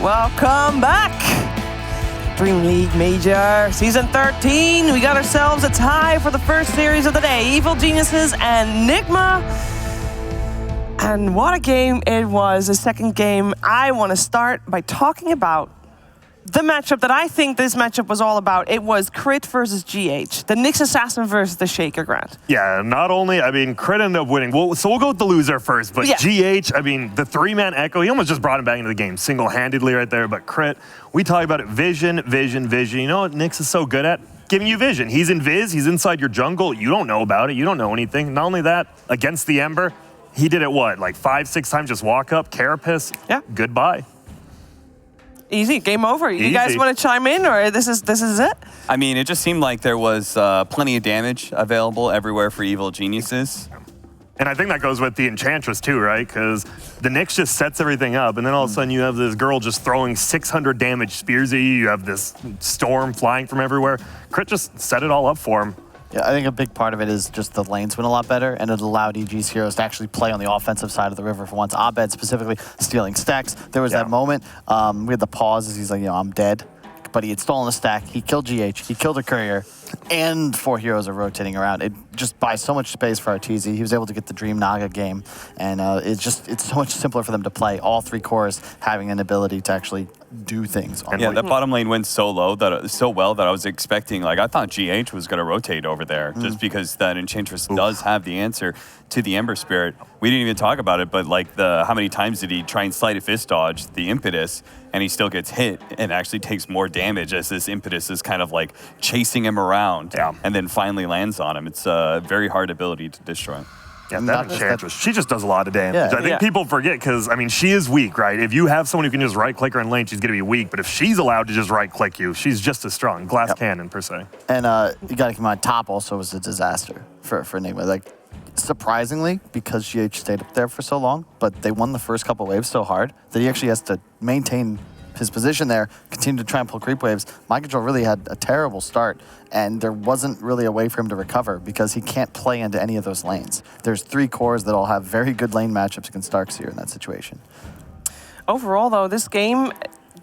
Welcome back. DreamLeague Major Season 13. We got ourselves a tie for the first series of the day. Evil Geniuses and Nigma. And what a game it was, the second game. I want to start by talking about the matchup that I think this matchup was all about. It was Crit versus GH, the Nyx Assassin versus the Shaker Grant. Yeah, not only, I mean, Crit ended up winning. Well, so we'll go with the loser first, but yeah. GH, I mean, the three-man Echo, he almost just brought him back into the game single-handedly right there, but Crit, we talk about it, vision, vision, vision. You know what Nyx is so good at? Giving you vision. He's in Viz, he's inside your jungle, you don't know about it, you don't know anything. Not only that, against the Ember, he did it what, like 5-6 times, just walk up, Carapace, yeah. Goodbye. Easy, game over. You guys want to chime in, or this is it? I mean, it just seemed like there was plenty of damage available everywhere for Evil Geniuses. And I think that goes with the Enchantress too, right? Because the Nyx just sets everything up, and then all of a sudden you have this girl just throwing 600 damage spears at you. You have this storm flying from everywhere. Crit just set it all up for him. Yeah, I think a big part of it is just the lanes went a lot better, and it allowed EG's heroes to actually play on the offensive side of the river for once. Abed specifically stealing stacks. There was that moment, we had the pause as he's like, I'm dead. But he had stolen a stack, he killed GH, he killed a courier, and 4 heroes are rotating around. It just buys so much space for Arteezy. He was able to get the Dream Naga game, and it's so much simpler for them to play. All 3 cores having an ability to actually do things. Yeah, that bottom lane went so well that I was expecting, like, I thought GH was going to rotate over there just because that Enchantress does have the answer to the Ember Spirit. We didn't even talk about it, but like how many times did he try and sleight of fist dodge the Impetus, and he still gets hit and actually takes more damage as this Impetus is kind of like chasing him around and then finally lands on him. It's a very hard ability to destroy him. Yeah, that Enchantress, she just does a lot of damage. I think people forget because, I mean, she is weak, right? If you have someone who can just right-click her in lane, she's going to be weak. But if she's allowed to just right-click you, she's just as strong. Glass cannon, per se. And you got to keep in mind, top also was a disaster for Nigma. Like, surprisingly, because GH stayed up there for so long, but they won the first couple waves so hard that he actually has to maintain his position there, continue to try and pull creep waves. Mind Control really had a terrible start, and there wasn't really a way for him to recover because he can't play into any of those lanes. There's 3 cores that all have very good lane matchups against Darkseer in that situation. Overall, though, this game,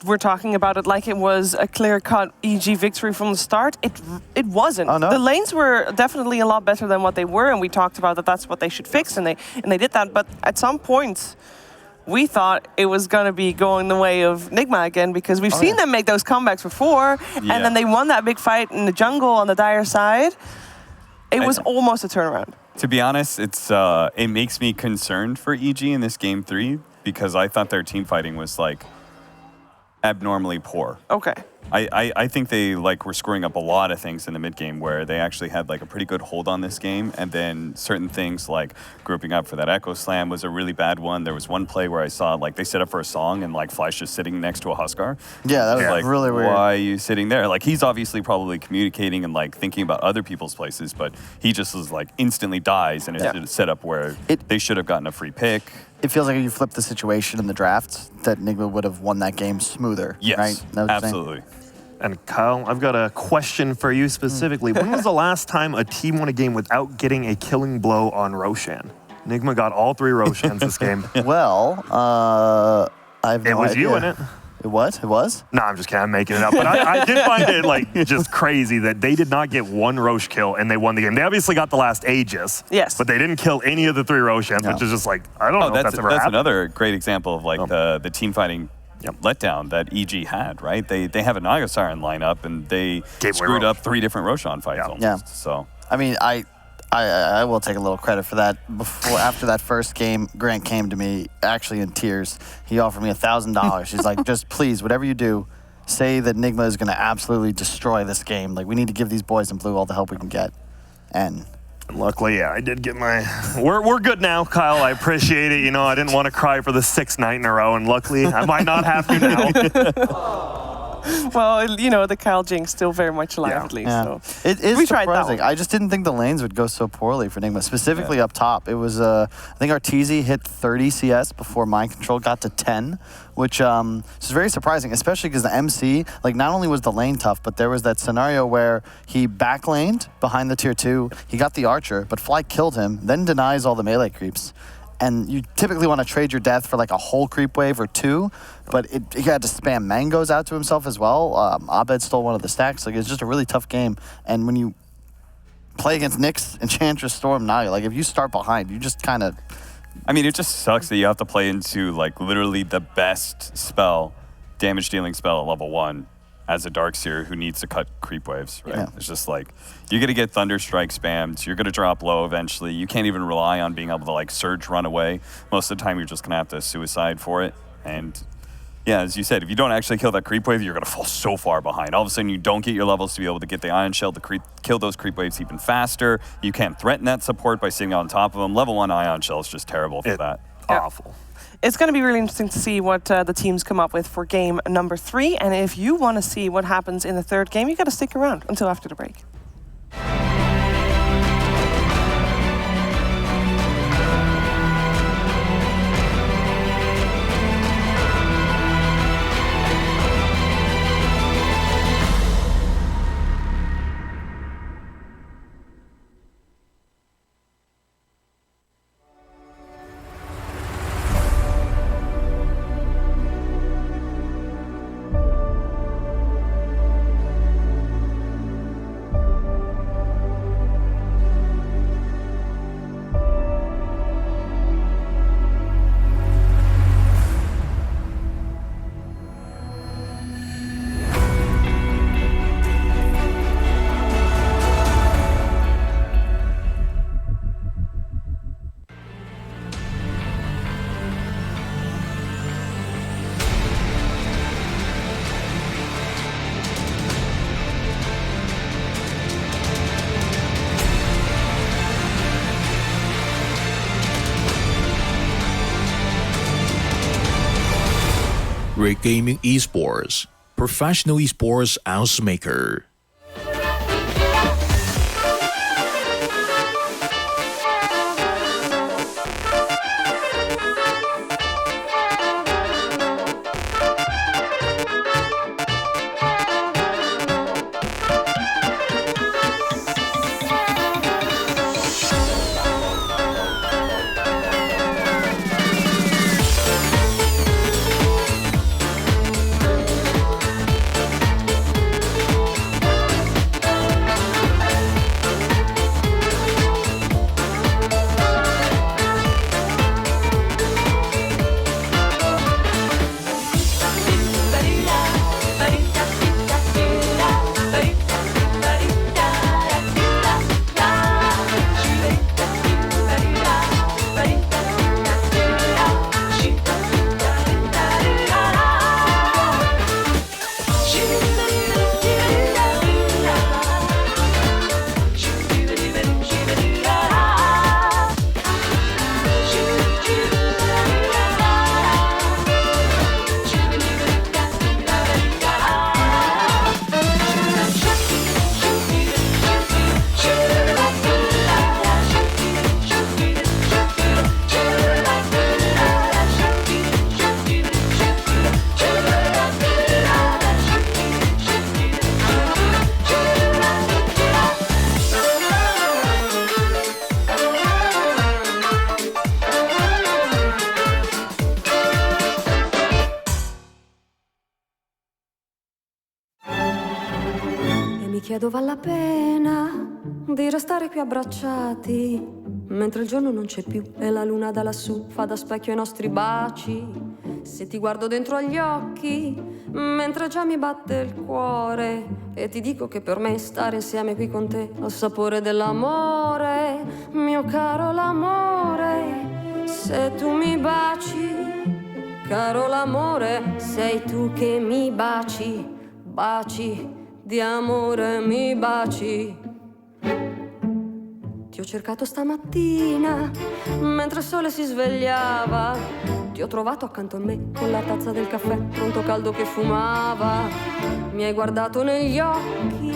we're talking about it like it was a clear-cut EG victory from the start. It wasn't. Oh, no? The lanes were definitely a lot better than what they were, and we talked about that that's what they should fix, and they did that. But at some point, we thought it was going to be going the way of Nigma again, because we've seen them make those comebacks before, and then they won that big fight in the jungle on the Dire side. It was almost a turnaround. To be honest, it makes me concerned for EG in this game 3 because I thought their team fighting was like abnormally poor. Okay. I think they were screwing up a lot of things in the mid game where they actually had like a pretty good hold on this game, and then certain things like grouping up for that Echo Slam was a really bad one. There was one play where I saw like they set up for a song and like Fly's just sitting next to a Huskar. Yeah, that was like, really weird. Why are you sitting there? Like he's obviously probably communicating and like thinking about other people's places, but he just was like instantly dies, and it's set up where they should have gotten a free pick. It feels like if you flip the situation in the draft, that Nigma would have won that game smoother. Yes, right? absolutely. And Kyle, I've got a question for you specifically. When was the last time a team won a game without getting a killing blow on Roshan? Nigma got all 3 Roshans this game. Well, I have no idea. It was you in it. It was? It was? No, I'm just kidding. I'm making it up. But I did find it like just crazy that they did not get 1 Rosh kill and they won the game. They obviously got the last Aegis. Yes. But they didn't kill any of the 3 Roshans, which is just like, I don't know if that's ever happened. That's another great example of like the team fighting letdown that EG had, right? They have a Naga Siren lineup and they screwed up 3 different Roshan fights almost. Yeah. So I mean, I will take a little credit for that. After that first game, Grant came to me actually in tears. He offered me $1,000. He's like, just please, whatever you do, say that Nigma is going to absolutely destroy this game. Like, we need to give these boys in blue all the help we can get. And luckily, I did get my... We're good now, Kyle. I appreciate it. You know, I didn't want to cry for the 6th night in a row, and luckily, I might not have to now. Well, you know, the Kyle jinx still very much alive, at least. So. It is surprising. I just didn't think the lanes would go so poorly for Nigma, specifically up top. It was, I think Arteezy hit 30 CS before Mind Control got to 10, which is very surprising, especially because the MC, like, not only was the lane tough, but there was that scenario where he backlaned behind the tier 2, he got the Archer, but Fly killed him, then denies all the melee creeps. and you typically want to trade your death for like a whole creep wave or 2, but he had to spam mangoes out to himself as well. Abed stole one of the stacks. Like, it's just a really tough game. And when you play against Nyx, Enchantress, Storm, Naya, like if you start behind, you just kind of... I mean, it just sucks that you have to play into like literally the best spell, damage dealing spell at level 1 as a Darkseer who needs to cut creep waves, right? Yeah. It's just like, you're going to get Thunder Strike spammed, you're going to drop low eventually, you can't even rely on being able to like surge run away. Most of the time you're just going to have to suicide for it. And yeah, as you said, if you don't actually kill that creep wave, you're going to fall so far behind. All of a sudden you don't get your levels to be able to get the Ion Shell to kill those creep waves even faster. You can't threaten that support by sitting on top of them. Level 1 Ion Shell is just terrible for that. Awful. It's going to be really interesting to see what the teams come up with for game number 3. And if you want to see what happens in the 3rd game, you got to stick around until after the break. Great Gaming Esports, professional esports housemaker. Chiedo vale la pena di restare qui abbracciati mentre il giorno non c'è più e la luna da lassù fa da specchio ai nostri baci. Se ti guardo dentro agli occhi mentre già mi batte il cuore e ti dico che per me stare insieme qui con te ha il sapore dell'amore, mio caro l'amore. Se tu mi baci, caro l'amore, sei tu che mi baci, baci di amore mi baci. Ti ho cercato stamattina mentre il sole si svegliava. Ti ho trovato accanto a me con la tazza del caffè pronto caldo che fumava. Mi hai guardato negli occhi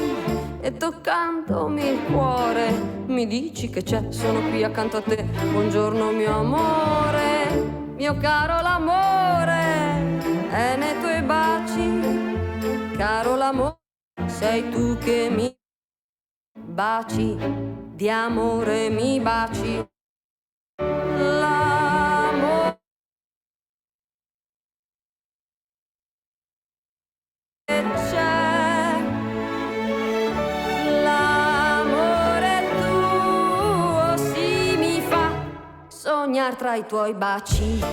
e toccandomi il cuore mi dici che c'è, sono qui accanto a te. Buongiorno mio amore, mio caro l'amore è nei tuoi baci, caro l'amore. Sei tu che mi baci, di amore mi baci. La sognar tra I tuoi baci.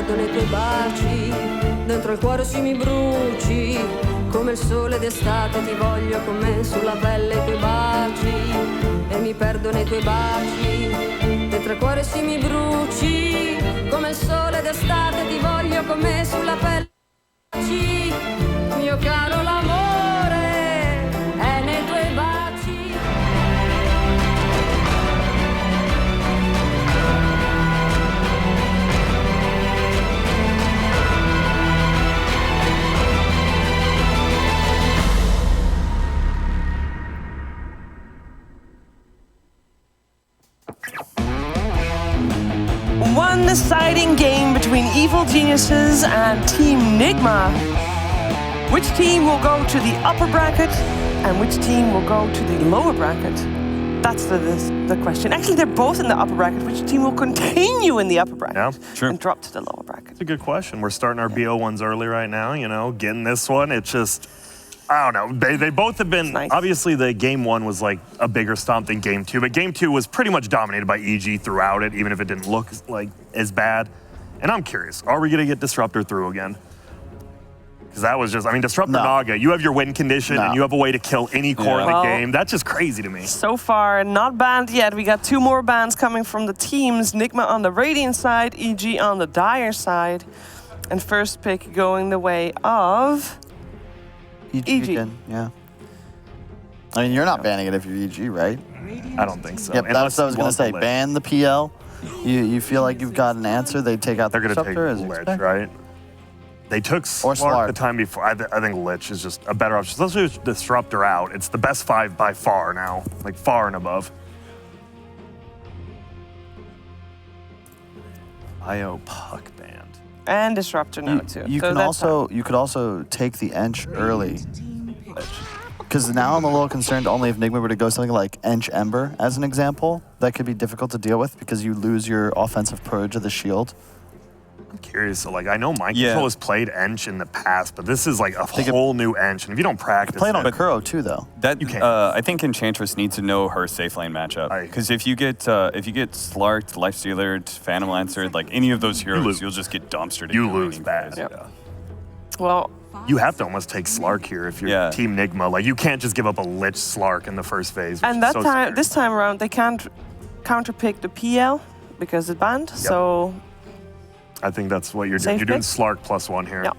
Nei tuoi baci, dentro il cuore si mi bruci, come il sole d'estate ti voglio con me sulla pelle i tuoi baci, e mi perdo nei tuoi baci, dentro il cuore si mi bruci, come il sole d'estate ti voglio con me sulla pelle i tuoi baci, mio caro l'amore è nei tuoi baci. One deciding game between Evil Geniuses and Team Nigma. Which team will go to the upper bracket and which team will go to the lower bracket? That's the question. Actually, they're both in the upper bracket. Which team will continue in the upper bracket and drop to the lower bracket? It's a good question. We're starting our BO ones early right now, you know, getting this one. It's just, I don't know. They both have been, obviously the game one was like a bigger stomp than game two, but game two was pretty much dominated by EG throughout it, even if it didn't look like as bad. And I'm curious, are we going to get Disruptor through again? Because that was just, I mean, Disruptor Naga, you have your win condition and you have a way to kill any core in the game. That's just crazy to me. So far, not banned yet. We got 2 more bans coming from the teams. Nigma on the Radiant side, EG on the Dire side. And first pick going the way of EG. Again, yeah. I mean, you're not banning it if you're EG, right? I don't think so. Yep, that's what I was going to say. Ban the PL. You feel like you've got an answer. They take out the Disruptor. They're going to take Lich, right? They took Slark the time before. I think Lich is just a better option. Especially with Disruptor out. It's the best 5 by far now. Like, far and above. IO Puck banned. And Disruptor now, too. You could also take the Ench early. Because now I'm a little concerned only if Nigma were to go something like Ench Ember, as an example. That could be difficult to deal with because you lose your offensive purge of the shield. I'm curious. So, like, I know Mind Control has played Ench in the past, but this is like a whole new Ench. And if you don't practice played on Kuro too, though. That you can. I think Enchantress needs to know her safe lane matchup. Because if you get Slarked, Lifestealer, Phantom Lancer, like any of those heroes, you'll just get dumpstered. You lose bad. Yep. Well, you have to almost take Slark here if you're Team Nigma. Like, you can't just give up a Lich Slark in the first phase. And this time around, they can't counterpick the PL because it's banned. Yep. So I think that's what you're doing. You're doing Slark +1 here. Yep.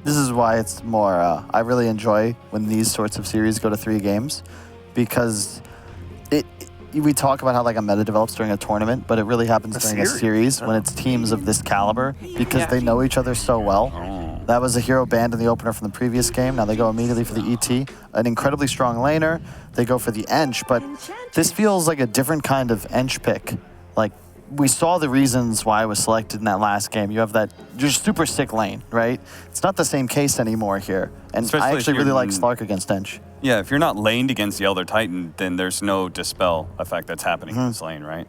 This is why it's more, I really enjoy when these sorts of series go to 3 games because we talk about how like a meta develops during a tournament, but it really happens during a series when it's teams of this caliber because they know each other so well. That was a hero banned in the opener from the previous game. Now they go immediately for the ET. An incredibly strong laner. They go for the Ench, but this feels like a different kind of Ench pick. Like, we saw the reasons why it was selected in that last game. You have that just super sick lane, right? It's not the same case anymore here. And especially I actually really like Slark against Ench. Yeah, if you're not laned against the Elder Titan, then there's no Dispel effect that's happening in this lane, right?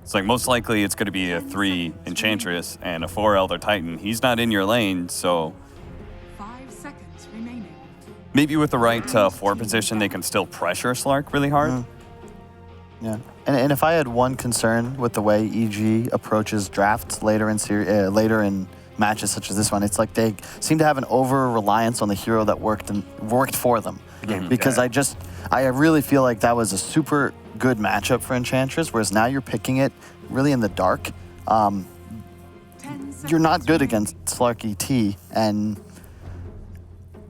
It's like most likely it's going to be a 3 Enchantress and a 4 Elder Titan. He's not in your lane, so 5 seconds remaining. Maybe with the right 4 position, they can still pressure Slark really hard. Yeah, and if I had one concern with the way EG approaches drafts later in matches such as this one, it's like they seem to have an over-reliance on the hero that worked for them. Because I really feel like that was a super good matchup for Enchantress, whereas now you're picking it really in the dark. You're not good against Slark ET, and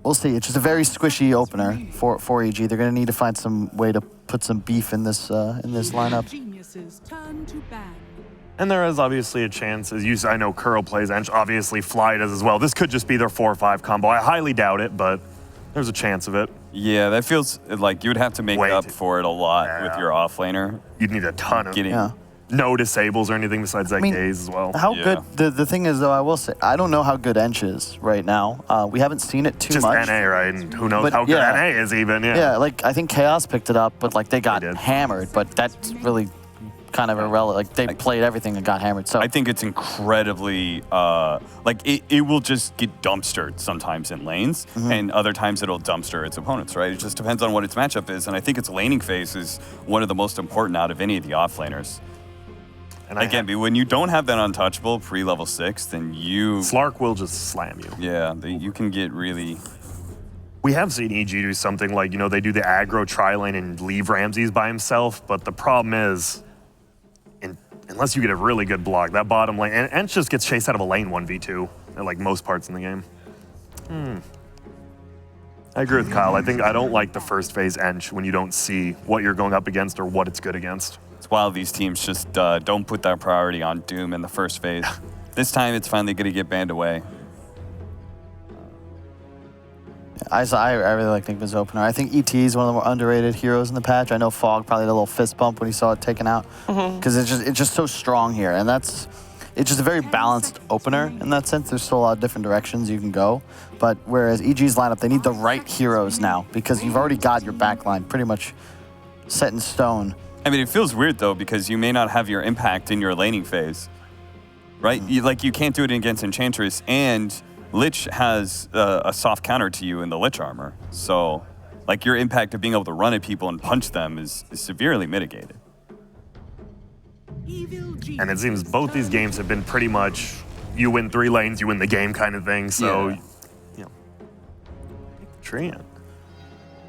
we'll see. It's just a very squishy opener for EG. They're going to need to find some way to put some beef in this lineup. And there is obviously a chance, I know Curl plays Ench, obviously Fly does as well. This could just be their 4 or 5 combo. I highly doubt it, but There's a chance of it. Yeah, that feels like you would have to make Wait. up for it a lot with your offlaner. You'd need a ton of Yeah. no disables or anything besides that gaze as well. How Yeah. good? The thing is, though, I will say, I don't know how good Ench is right now. We haven't seen it too Just much. NA, right? And who knows But, how good yeah. NA is even. Yeah. Yeah, like I think Chaos picked it up, but like they got They did. hammered. But that's really kind of irrelevant. Like they played everything and got hammered. So I think it's incredibly, like it will just get dumpstered sometimes in lanes, and other times it'll dumpster its opponents, right? It just depends on what its matchup is, and I think its laning phase is one of the most important out of any of the offlaners. And Again, when you don't have that untouchable pre-level 6, then you, Slark will just slam you. yeah, you can get really, We have seen EG do something like, they do the aggro tri-lane and leave Ramses by himself, but the problem is, unless you get a really good block, that bottom lane, and Ench just gets chased out of a lane 1v2 at like most parts in the game. I agree with Kyle. I don't like the first phase Ench when you don't see what you're going up against or what it's good against. it's wild these teams just don't put that priority on Doom in the first phase. This time it's finally going to get banned away. I really like Nigma's opener. I think ET is one of the more underrated heroes in the patch. I know Fog probably had a little fist bump when he saw it taken out because it's just so strong here, and it's just a very balanced opener in that sense. There's still a lot of different directions you can go, but whereas EG's lineup, they need the right heroes now because you've already got your backline pretty much set in stone. I mean, it feels weird though because you may not have your impact in your laning phase, right? You can't do it against Enchantress, and Lich has a soft counter to you in the Lich armor. So, like, your impact of being able to run at people and punch them is severely mitigated. And it seems both these games have been pretty much you win 3 lanes, you win the game kind of thing. So, Treant.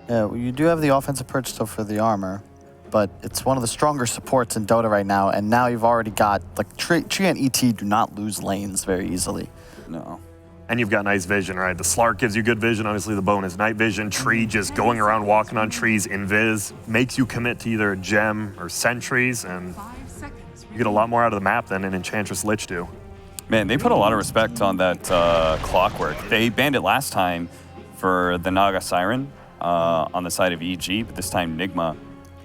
Yeah, well, you do have the offensive purge still for the armor, but it's one of the stronger supports in Dota right now, and now you've already got, like, Tree and ET do not lose lanes very easily. No. And you've got nice vision, right? The Slark gives you good vision, obviously the bonus. Night vision, Tree just going around walking on trees, invis, makes you commit to either a gem or sentries, and 5 seconds. you get a lot more out of the map than an Enchantress Lich do. Man, they put a lot of respect on that clockwork. They banned it last time for the Naga Siren on the side of EG, but this time Nigma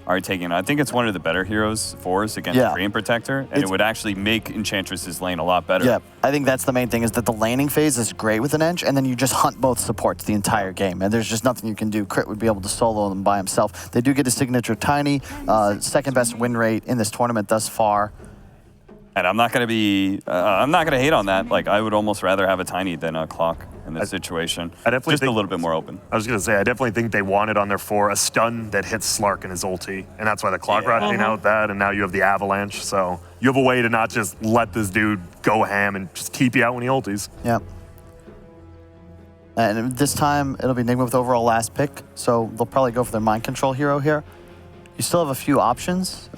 are taking it. I think it's one of the better heroes for us against Dream Protector, and it would actually make Enchantress's lane a lot better. Yeah, I think that's the main thing, is that the laning phase is great with an Ench, and then you just hunt both supports the entire game, and there's just nothing you can do. Crit would be able to solo them by himself. They do get a signature Tiny, second best win rate in this tournament thus far. And I'm not gonna hate on that. Like, I would almost rather have a Tiny than a Clock in this situation. I definitely just a little bit more open. I was going to say, I definitely think they wanted on their 4 a stun that hits Slark in his ulti, and that's why the Clock Rod came out with that, and now you have the Avalanche, so you have a way to not just let this dude go ham and just keep you out when he ultis. Yep. And this time, it'll be Nigma with overall last pick, so they'll probably go for their mind control hero here. You still have a few options.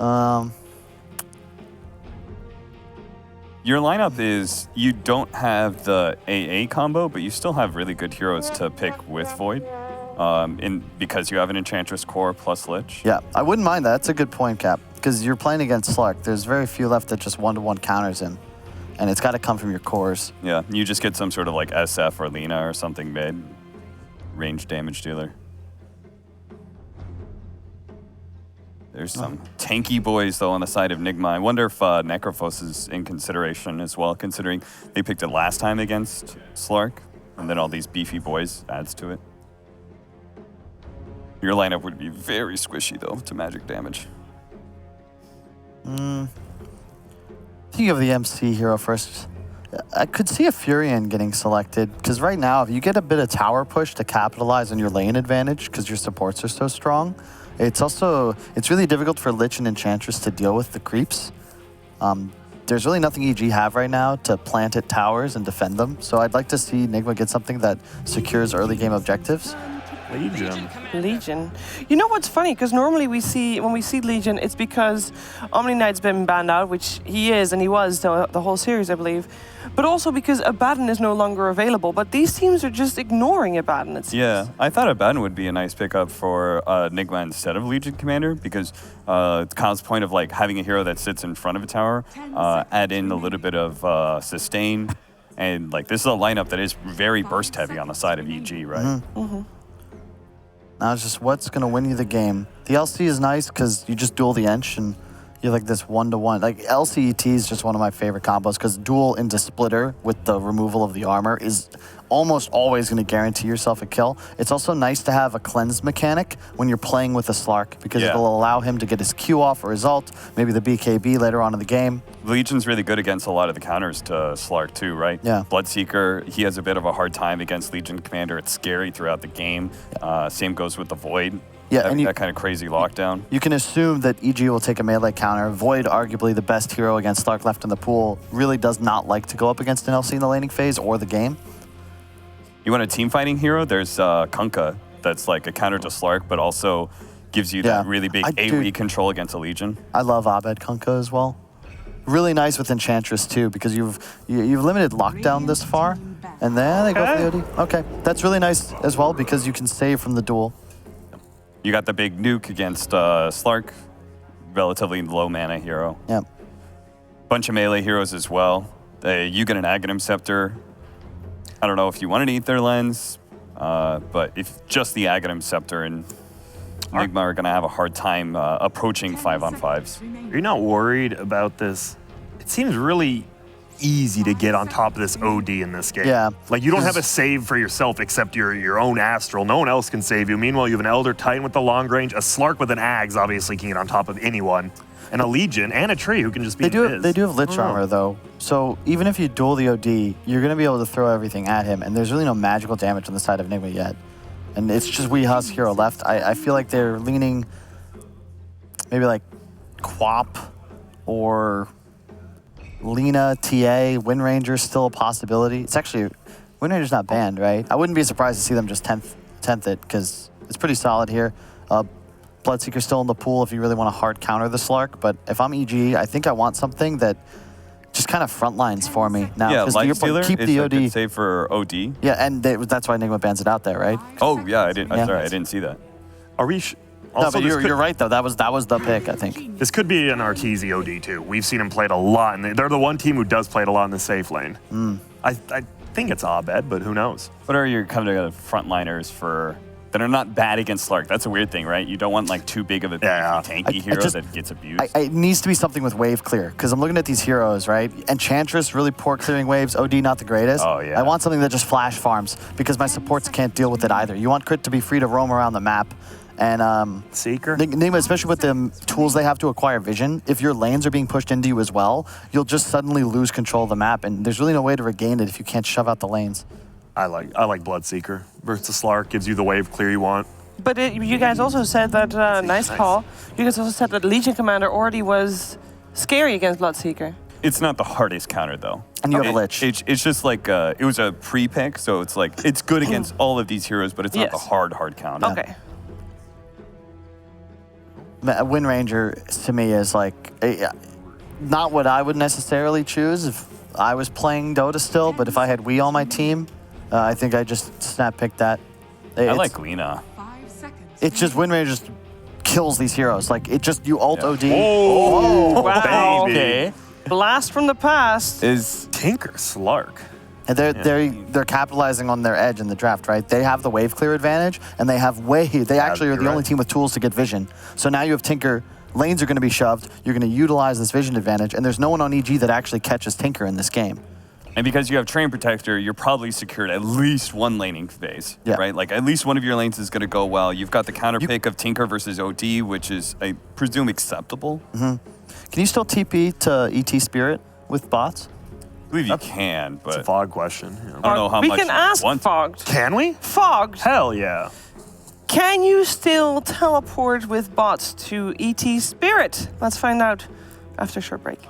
Your lineup is, you don't have the AA combo, but you still have really good heroes to pick with Void, because you have an Enchantress core plus Lich. Yeah, I wouldn't mind that. That's a good point, Cap, because you're playing against Slark. There's very few left that just one-to-one counters him, and it's got to come from your cores. Yeah, you just get some sort of like SF or Lina or something mid, range damage dealer. There's some tanky boys, though, on the side of Nigma. I wonder if Necrophos is in consideration as well, considering they picked it last time against Slark, and then all these beefy boys adds to it. Your lineup would be very squishy, though, to magic damage. I think you have the MC hero first. I could see a Furion getting selected, because right now, if you get a bit of tower push to capitalize on your lane advantage, because your supports are so strong, it's really difficult for Lich and Enchantress to deal with the creeps. There's really nothing EG have right now to plant at towers and defend them, so I'd like to see Nigma get something that secures early game objectives. Legion. You know what's funny? Because normally when we see Legion, it's because Omni Knight's been banned out, which he is, and he was the whole series, I believe. But also because Abaddon is no longer available. But these teams are just ignoring Abaddon, it seems. Yeah, I thought Abaddon would be a nice pickup for Nigma instead of Legion Commander, because Kyle's point of like having a hero that sits in front of a tower, add in a little bit of sustain, and like this is a lineup that is very burst heavy on the side of EG, right? Now it's just what's going to win you the game. The LC is nice because you just duel the Ench and you're like this 1-to-1. Like LCET is just one of my favorite combos because duel into splitter with the removal of the armor is almost always going to guarantee yourself a kill. It's also nice to have a cleanse mechanic when you're playing with a Slark because it'll allow him to get his Q off or his ult, maybe the BKB later on in the game. Legion's really good against a lot of the counters to Slark too, right? Yeah. Bloodseeker, he has a bit of a hard time against Legion Commander. It's scary throughout the game. Same goes with the Void. Yeah, and that kind of crazy lockdown. You can assume that EG will take a melee counter. Void, arguably the best hero against Slark left in the pool, really does not like to go up against an LC in the laning phase or the game. You want a team fighting hero? There's Kunkka, that's like a counter to Slark, but also gives you that really big AoE control against a Legion. I love Abed Kunkka as well. Really nice with Enchantress too, because you've limited lockdown this far, and then they go for the OD. Okay, that's really nice as well because you can save from the duel. You got the big nuke against Slark, relatively low mana hero. Yep. Bunch of melee heroes as well. You get an Aghanim Scepter. I don't know if you want to eat their lens, but if just the Aghanim Scepter and Nigma are going to have a hard time approaching 5-on-5s. Are you not worried about this? It seems really easy to get on top of this OD in this game. Yeah. Like, you don't have a save for yourself except your own Astral. No one else can save you. Meanwhile, you have an Elder Titan with the long range. A Slark with an Ags obviously can get on top of anyone. And a Legion and a Tree who can just be They do have Lich Armor, though. So even if you duel the OD, you're going to be able to throw everything at him. And there's really no magical damage on the side of Nigma yet. And it's just Weeha's hero left. I feel like they're leaning maybe like Quap or Lina, TA, Wind Ranger's still a possibility. It's actually, Wind Ranger's not banned, right? I wouldn't be surprised to see them just 10th it because it's pretty solid here. Bloodseeker's still in the pool if you really want to hard counter the Slark. But if I'm EG, I think I want something that just kind of front lines for me now. Yeah, Lifestealer keep is the a OD. good save for OD. Yeah, and that's why Nigma bans it out there, right? Oh, yeah, I'm sorry, I didn't see that. Are we... No, but you're right, though. That was the pick, I think. This could be an Arteezy OD, too. We've seen him play it a lot, and they're the one team who does play it a lot in the safe lane. I think it's Abed, but who knows? What are your kind of frontliners for... that are not bad against Slark? That's a weird thing, right? You don't want like too big of a tanky hero that gets abused. It needs to be something with wave clear, because I'm looking at these heroes, right? Enchantress, really poor clearing waves. OD, not the greatest. Oh, yeah. I want something that just flash farms, because my supports can't deal with it either. You want Crit to be free to roam around the map. And Seeker? Nigma, especially with the tools they have to acquire vision, if your lanes are being pushed into you as well, you'll just suddenly lose control of the map, and there's really no way to regain it if you can't shove out the lanes. I like Bloodseeker versus Slark. Gives you the wave clear you want. But you guys also said that, nice call, you guys also said that Legion Commander already was scary against Bloodseeker. It's not the hardest counter, though. And you have a Lich. It's just like, it was a pre-pick, so it's like, it's good against all of these heroes, but it's not the hard counter. Okay. Wind Ranger, to me, is like, not what I would necessarily choose if I was playing Dota still, but if I had Wii on my team, I think I just snap picked that. I like Lina. 5 seconds. It's just Wind Ranger just kills these heroes. Like, it just, you ult OD. Oh, Wow. baby. Okay. Blast from the past. Is Tinker Slark. And they're capitalizing on their edge in the draft, right? They have the wave clear advantage, and they have they actually are the only team with tools to get vision. So now you have Tinker, lanes are going to be shoved, you're going to utilize this vision advantage, and there's no one on EG that actually catches Tinker in this game. And because you have Train Protector, you're probably secured at least one laning phase, right? Like, at least one of your lanes is going to go well. You've got the counter pick of Tinker versus OD, which is, I presume, acceptable. Can you still TP to ET Spirit with bots? I believe you can, but... It's a Fog question. I don't know how we much can you ask want. Fogged. Can we? Fogged. Hell yeah. Can you still teleport with bots to ET Spirit? Let's find out after a short break.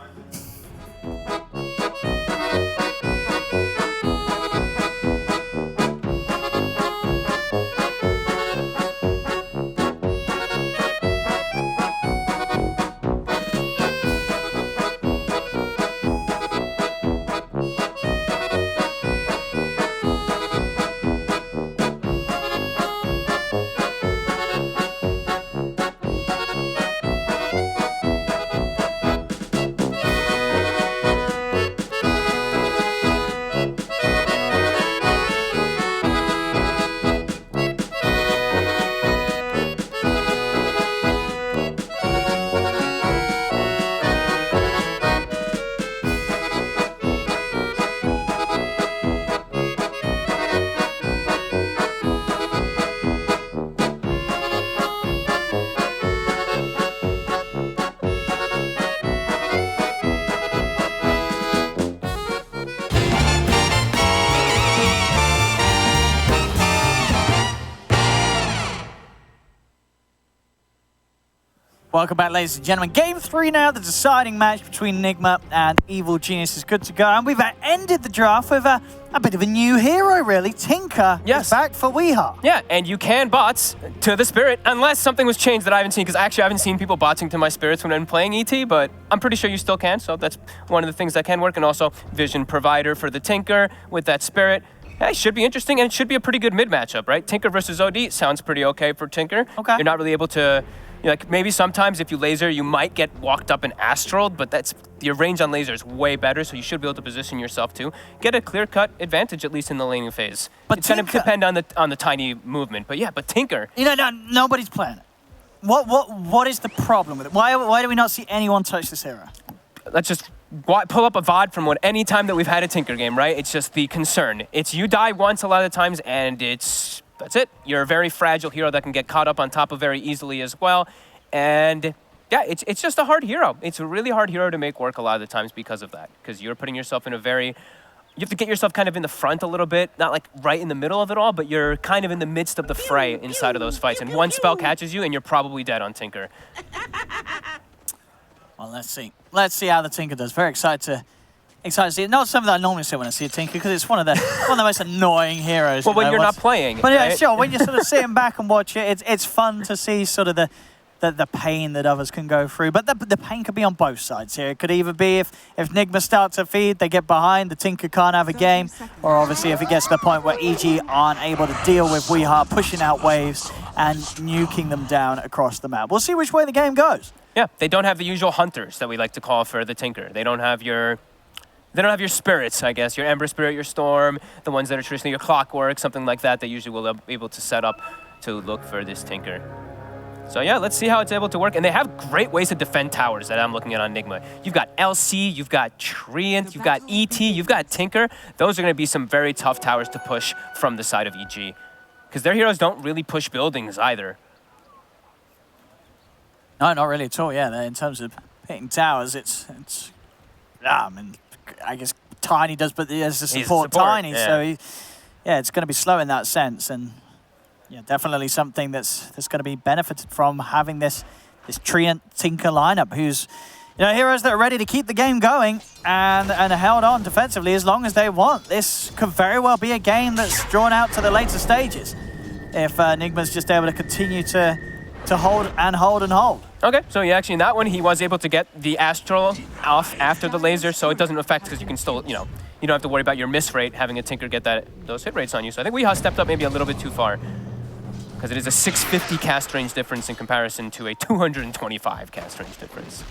Welcome back, ladies and gentlemen. Game 3 now, the deciding match between Nigma and Evil Genius is good to go. And we've ended the draft with a bit of a new hero, really. Tinker is back for Weeha. Yeah, and you can bots to the Spirit, unless something was changed that I haven't seen, because actually I haven't seen people botsing to my Spirits when I'm playing ET, but I'm pretty sure you still can, so that's one of the things that can work. And also Vision Provider for the Tinker with that Spirit. Yeah, it should be interesting, and it should be a pretty good mid matchup, right? Tinker versus OD sounds pretty okay for Tinker. Okay. You're not really able to... Like maybe sometimes if you laser, you might get walked up and astraled, but that's your range on laser is way better, so you should be able to position yourself to get a clear-cut advantage, at least in the laning phase. But it's going to depend on the tiny movement, but yeah, but Tinker. You know, nobody's playing it. What is the problem with it? Why do we not see anyone touch this hero? Let's just pull up a VOD from any time that we've had a Tinker game, right? It's just the concern. It's you die once a lot of the times, and that's it. You're a very fragile hero that can get caught up on top of very easily as well. And yeah, it's just a hard hero. It's a really hard hero to make work a lot of the times because of that. Because you're putting yourself in a very... You have to get yourself kind of in the front a little bit. Not like right in the middle of it all, but you're kind of in the midst of the fray inside of those fights. And one spell catches you and you're probably dead on Tinker. Well, let's see. Let's see how the Tinker does. Very excited to see it. Not something that I normally say when I see a Tinker, because it's one of the most annoying heroes. Well, when you're not playing. But yeah, right? sure. When you're sort of sitting back and watch it, it's fun to see sort of the pain that others can go through. But the pain could be on both sides here. It could either be if Nigma start to feed, they get behind, the Tinker can't have a game, or obviously if it gets to the point where EG aren't able to deal with Weeha pushing out waves and nuking them down across the map. We'll see which way the game goes. Yeah, they don't have the usual hunters that we like to call for the Tinker. They don't have your spirits, I guess. Your Ember Spirit, your Storm, the ones that are traditionally your Clockwork, something like that. They usually will be able to set up to look for this Tinker. So yeah, let's see how it's able to work. And they have great ways to defend towers that I'm looking at on Nigma. You've got LC, you've got Treant, you've got ET, you've got Tinker. Those are going to be some very tough towers to push from the side of EG. Because their heroes don't really push buildings either. No, not really at all, yeah. In terms of hitting towers, it's I mean, I guess Tiny does, but as a support Tiny, yeah. So it's going to be slow in that sense, and yeah, definitely something that's going to be benefited from having this Treant Tinker lineup, who's heroes that are ready to keep the game going and held on defensively as long as they want. This could very well be a game that's drawn out to the later stages if Nigma's just able to continue to hold and hold and hold. Okay, so yeah, actually in that one, he was able to get the Astral off after the laser, so it doesn't affect because you can still, you don't have to worry about your miss rate, having a Tinker get those hit rates on you. So I think Weeha stepped up maybe a little bit too far because it is a 650 cast range difference in comparison to a 225 cast range difference.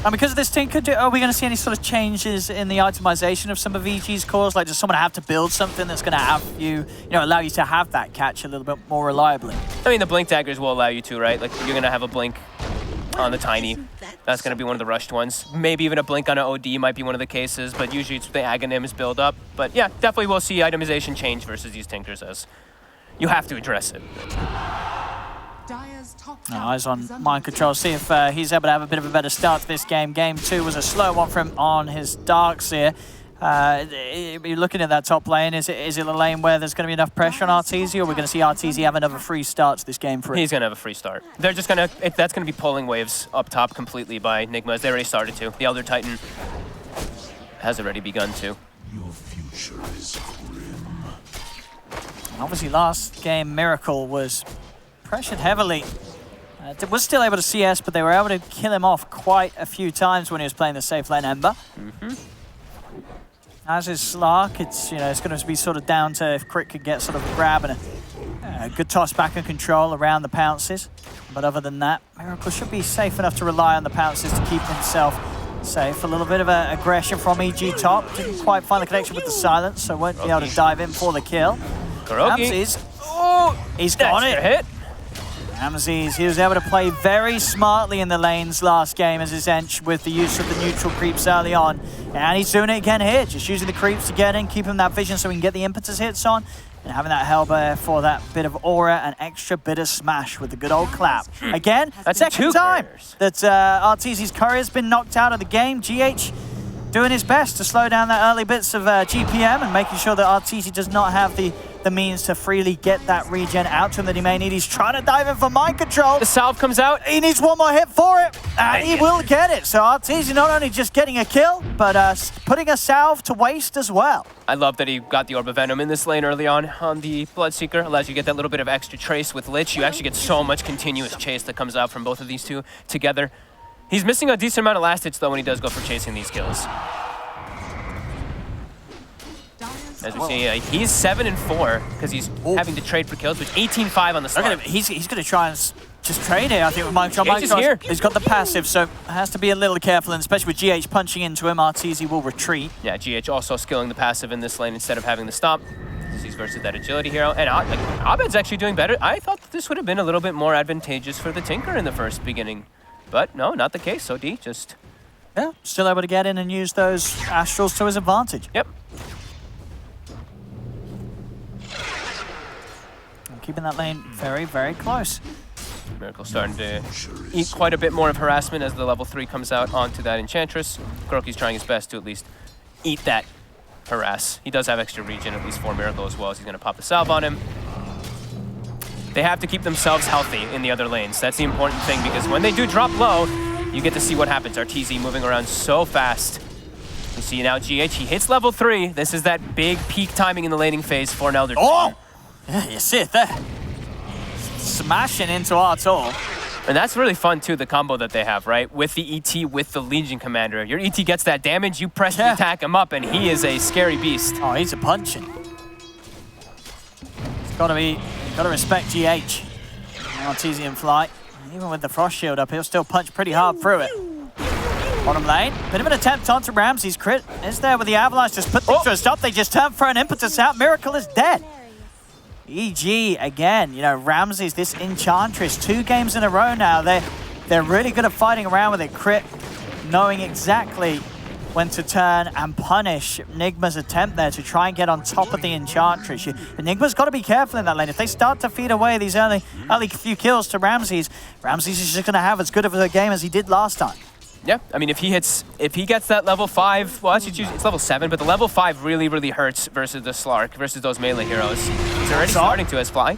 And because of this Tinker, are we going to see any sort of changes in the itemization of some of EG's cores? Like, does someone have to build something that's going to have you, allow you to have that catch a little bit more reliably? I mean, the Blink Daggers will allow you to, right? Like, you're going to have a Blink on the Tiny. That's going to be one of the rushed ones. Maybe even a Blink on an OD might be one of the cases, but usually it's the Aghanims build up. But yeah, definitely we'll see itemization change versus these Tinkers as you have to address it. Eyes on mind control, see if he's able to have a bit of a better start to this game. Game 2 was a slow one for him on his Darks here. You're looking at that top lane. Is it the lane where there's going to be enough pressure on Arteezy, or we're going to see Arteezy have another free start to this game for him? He's going to have a free start. They're just going to, that's going to be pulling waves up top completely by Nigma, as they already started to. The Elder Titan has already begun to. Your future is grim. Obviously, last game, Miracle was pressured heavily. Was still able to CS, but they were able to kill him off quite a few times when he was playing the safe lane Ember. As is Slark, it's going to be sort of down to if Crit could get sort of a grab and a good toss back and control around the pounces. But other than that, Miracle should be safe enough to rely on the pounces to keep himself safe. A little bit of aggression from EG top. Didn't quite find the connection with the silence, so won't be able to dive in for the kill. Ramses, he's got it. Hit. Ramses, he was able to play very smartly in the lanes last game as his Ench with the use of the neutral creeps early on. And he's doing it again here, just using the creeps to get in, keep him that vision so he can get the impetus hits on, and having that Hellbear for that bit of aura and extra bit of smash with the good old clap. Again, That's second two time couriers. that Arteezy's courier's been knocked out of the game. GH doing his best to slow down that early bits of GPM and making sure that Arteezy does not have the the means to freely get that regen out to him that he may need. He's trying to dive in for mind control. The salve comes out. He needs one more hit for it, and he will get it. So Arteezy not only just getting a kill, but putting a salve to waste as well. I love that he got the Orb of Venom in this lane early on the Bloodseeker. Allows you to get that little bit of extra trace with Lich. You actually get so much continuous chase that comes out from both of these two together. He's missing a decent amount of last hits, though, when he does go for chasing these kills. As we see, he's 7-4 because he's having to trade for kills, with 18-5 on the slot. He's going to try and just trade here, I think, with Mike John. GH is here. He's got the passive, so has to be a little careful, and especially with GH punching into him, Arteezy will retreat. Yeah, GH also skilling the passive in this lane instead of having the stop. He's versus that agility hero. And Abed's actually doing better. I thought that this would have been a little bit more advantageous for the Tinker in the first beginning. But no, not the case. OD just... Yeah, still able to get in and use those Astrals to his advantage. Yep. Keeping that lane very, very close. Miracle starting to eat quite a bit more of harassment as the level 3 comes out onto that Enchantress. Kuroky's trying his best to at least eat that harass. He does have extra regen, at least for Miracle as well, as he's going to pop the salve on him. They have to keep themselves healthy in the other lanes. That's the important thing, because when they do drop low, you get to see what happens. Arteezy moving around so fast. You see now GH, he hits level 3. This is that big peak timing in the laning phase for an Elder. Oh! Yeah, you see it there. Smashing into Artur. And that's really fun, too, the combo that they have, right? With the ET, with the Legion Commander. Your ET gets that damage, you press the attack him up, and he is a scary beast. Oh, he's a punching. It's gotta respect GH. Arteezy in flight. Even with the Frost Shield up, he'll still punch pretty hard through it. Bottom lane, bit of an attempt onto Ramsey's crit. Is there with the Avalanche, just put things to a stop. They just turn for an impetus out. Miracle is dead. EG again, you know, Ramsey's this Enchantress, 2 games in a row now. They're really good at fighting around with it. Crit, knowing exactly when to turn and punish Nigma's attempt there to try and get on top of the Enchantress. Nigma's got to be careful in that lane. If they start to feed away these early few kills to Ramsey's is just going to have as good of a game as he did last time. Yeah, I mean, if he gets that level 5, well, actually, it's level 7, but the level 5 really, really hurts versus the Slark, versus those melee heroes. He's already starting to as fly.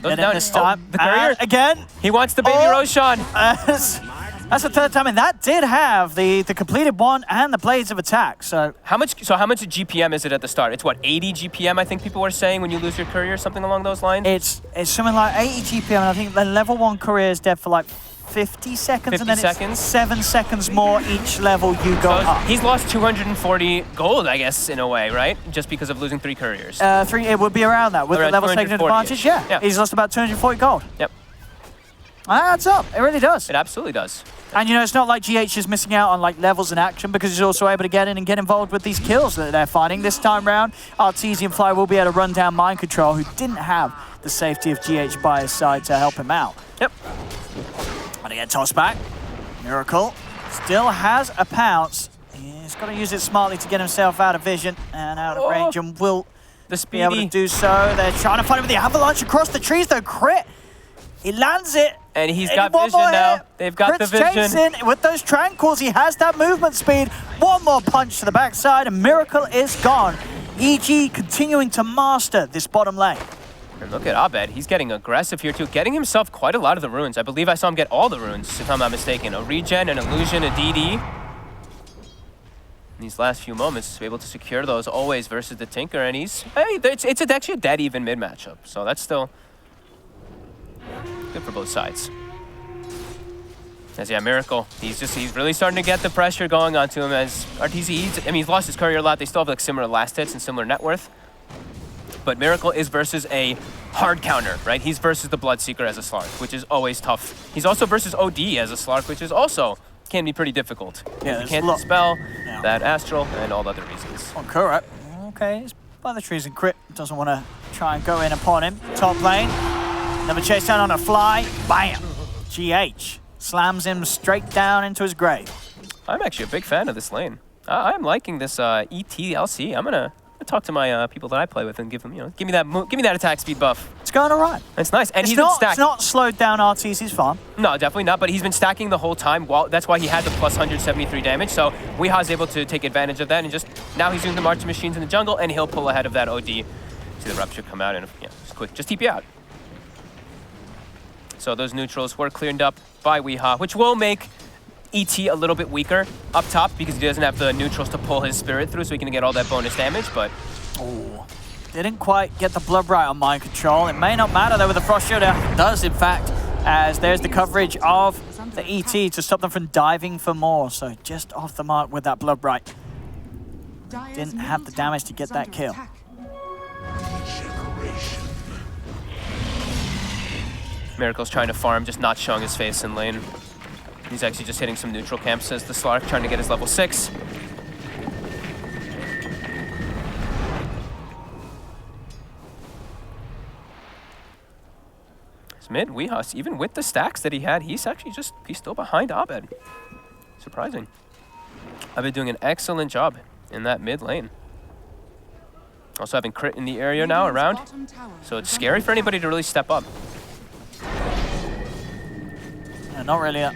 Get it this time. The courier. Again. He wants the baby Roshan. That's the third time, and that did have the completed one and the blades of attack. So how much GPM is it at the start? It's what, 80 GPM, I think people were saying, when you lose your courier, something along those lines? It's something like 80 GPM, and I think the level 1 courier is dead for like 50 seconds, and then it's 7 seconds more each level you go up. He's lost 240 gold, I guess, in a way, right? Just because of losing 3 couriers. 3, it would be around that. With the level taking advantage, yeah. He's lost about 240 gold. Yep. That adds up. It really does. It absolutely does. And, you know, it's not like GH is missing out on, like, levels in action, because he's also able to get in and get involved with these kills that they're fighting. This time round, Arteezy and Fly will be able to run down Mind Control, who didn't have the safety of GH by his side to help him out. Yep. Gonna get tossed back. Miracle still has a pounce. He's got to use it smartly to get himself out of vision and out of range, and will be able to do so. They're trying to fight with the Avalanche across the trees, though. Crit. He lands it. And he's got vision now. They've got the vision. Chasing. With those Tranquils, he has that movement speed. One more punch to the backside, and Miracle is gone. EG continuing to master this bottom lane. And look at Abed. He's getting aggressive here, too. Getting himself quite a lot of the runes. I believe I saw him get all the runes, if I'm not mistaken. A regen, an illusion, a DD. In these last few moments, to be able to secure those always versus the Tinker. And he's... Hey, it's actually a dead even mid matchup. So that's still good for both sides. As Miracle, he's really starting to get the pressure going onto him as Arteezy. I mean, he's lost his courier a lot. They still have like similar last hits and similar net worth. But Miracle is versus a hard counter, right? He's versus the Bloodseeker as a Slark, which is always tough. He's also versus OD as a Slark, which is also can be pretty difficult. Yeah, you can't dispel that Astral and all the other reasons. On Kurat. Okay, he's by the trees and Crit. Doesn't want to try and go in upon him. Top lane. Another chase down on a fly. Bam! GH slams him straight down into his grave. I'm actually a big fan of this lane. I'm liking this ETLC. I'm gonna talk to my people that I play with and give them, give me that attack speed buff. It's going all right. It's nice, and he's been stacking. It's not slowed down Arteezy's farm. No, definitely not. But he's been stacking the whole time. That's why he had the plus 173 damage. So Weeha's able to take advantage of that, and just now he's doing the March machines in the jungle, and he'll pull ahead of that OD. See the Rupture come out and just quick, just TP out. So those neutrals were cleared up by Weehaw, which will make ET a little bit weaker up top because he doesn't have the neutrals to pull his spirit through, so he can get all that bonus damage, but... Oh, didn't quite get the blood right on mind control. It may not matter though with the Frost Shield. It does, in fact, as there's the coverage of the ET to stop them from diving for more. So just off the mark with that blood right. Didn't have the damage to get that kill. Miracle's trying to farm, just not showing his face in lane. He's actually just hitting some neutral camps as the Slark, trying to get his level 6. His mid, Weehaw, even with the stacks that he had, he's still behind Abed. Surprising. Abed doing an excellent job in that mid lane. Also having crit in the area now around, so it's scary for anybody to really step up. Yeah, not really a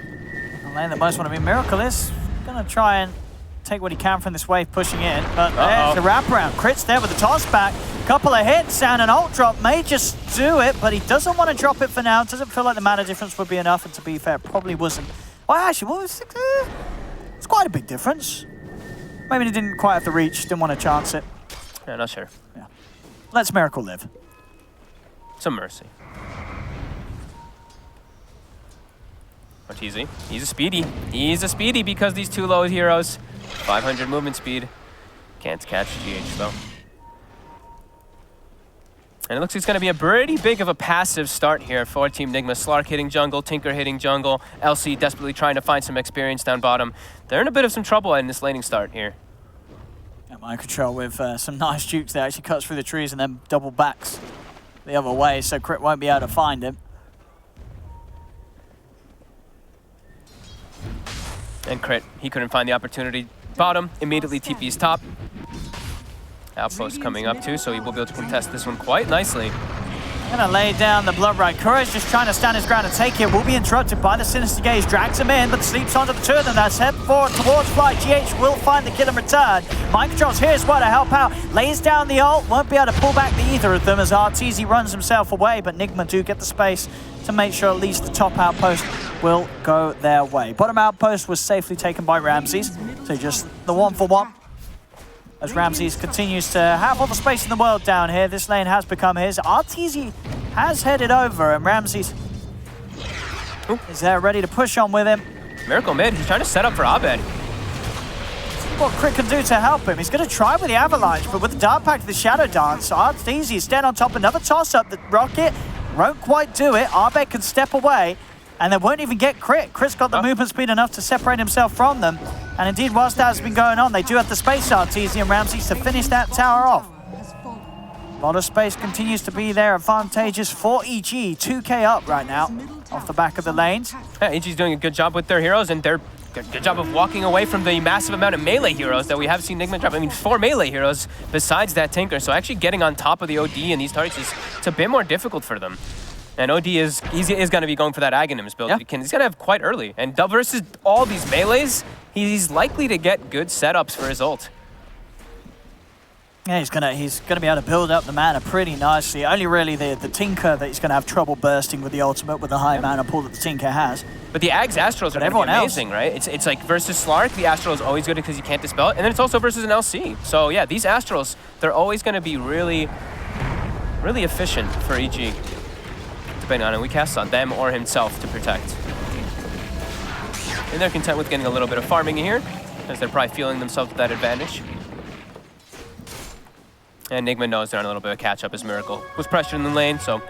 lane that most want to be. Miracle is going to try and take what he can from this wave, pushing in, but there's the wraparound. Crit's there with the toss back. Couple of hits and an ult drop may just do it, but he doesn't want to drop it for now. Doesn't feel like the mana difference would be enough, and to be fair, it probably wasn't. Well, actually, what was it's quite a big difference. Maybe he didn't quite have the reach, didn't want to chance it. Yeah, not sure. Yeah. Let's Miracle live. Some mercy. Arteezy, he's a speedy. He's a speedy because these two low heroes. 500 movement speed. Can't catch GH though. And it looks like it's going to be a pretty big of a passive start here for Team Nigma. Slark hitting jungle, Tinker hitting jungle, LC desperately trying to find some experience down bottom. They're in a bit of some trouble in this laning start here. Yeah, mind control with some nice jukes there. Actually cuts through the trees and then double backs the other way, so Crit won't be able to find him. And Crit, he couldn't find the opportunity. Bottom, immediately TP's top. Outpost coming up too, so he will be able to contest this one quite nicely. Gonna lay down the blood right. Courage just trying to stand his ground and take it. Will be interrupted by the Sinister Gaze. Drags him in, but sleeps onto the two of them. That's head forward towards flight. GH will find the kill and return. Mind control's here as well to help out. Lays down the ult. Won't be able to pull back either of them as Arteezy runs himself away, but Nigma do get the space to make sure at least the top outpost will go their way. Bottom outpost was safely taken by Ramses, so just the 1-for-1. As Ramses continues to have all the space in the world down here. This lane has become his. Arteezy has headed over, and Ramses is there ready to push on with him. Miracle mid, he's trying to set up for Abed. What Crit can do to help him. He's going to try with the Avalanche, but with the Dark Pact, the Shadow Dance, Arteezy is dead on top. Another toss-up. The Rocket won't quite do it. Abed can step away, and they won't even get Crit. Crit's got the movement speed enough to separate himself from them. And indeed, whilst that has been going on, they do have the space, Arteezy and Ramses, to finish that tower off. A lot of space continues to be there, advantageous for EG. 2k up right now, off the back of the lanes. Yeah, EG's doing a good job with their heroes, and they're good job of walking away from the massive amount of melee heroes that we have seen Nigma drop. I mean, 4 melee heroes besides that Tinker, so actually getting on top of the OD in these targets it's a bit more difficult for them. And OD is going to be going for that Aghanims build. Yeah. He's going to have quite early. And versus all these melees, he's likely to get good setups for his ult. Yeah, he's gonna be able to build up the mana pretty nicely. Only really the Tinker that he's gonna have trouble bursting with the ultimate with the high mana pool that the Tinker has. But the Aghs Astrals are everyone amazing, right? It's like versus Slark, the Astral is always good because you can't dispel it, and then it's also versus an LC. So yeah, these Astrals, they're always gonna be really, really efficient for EG. Depending on it, we cast on them or himself to protect. And they're content with getting a little bit of farming here, as they're probably feeling themselves with that advantage. And Nigma knows they're on a little bit of catch-up as Miracle was pressured in the lane, so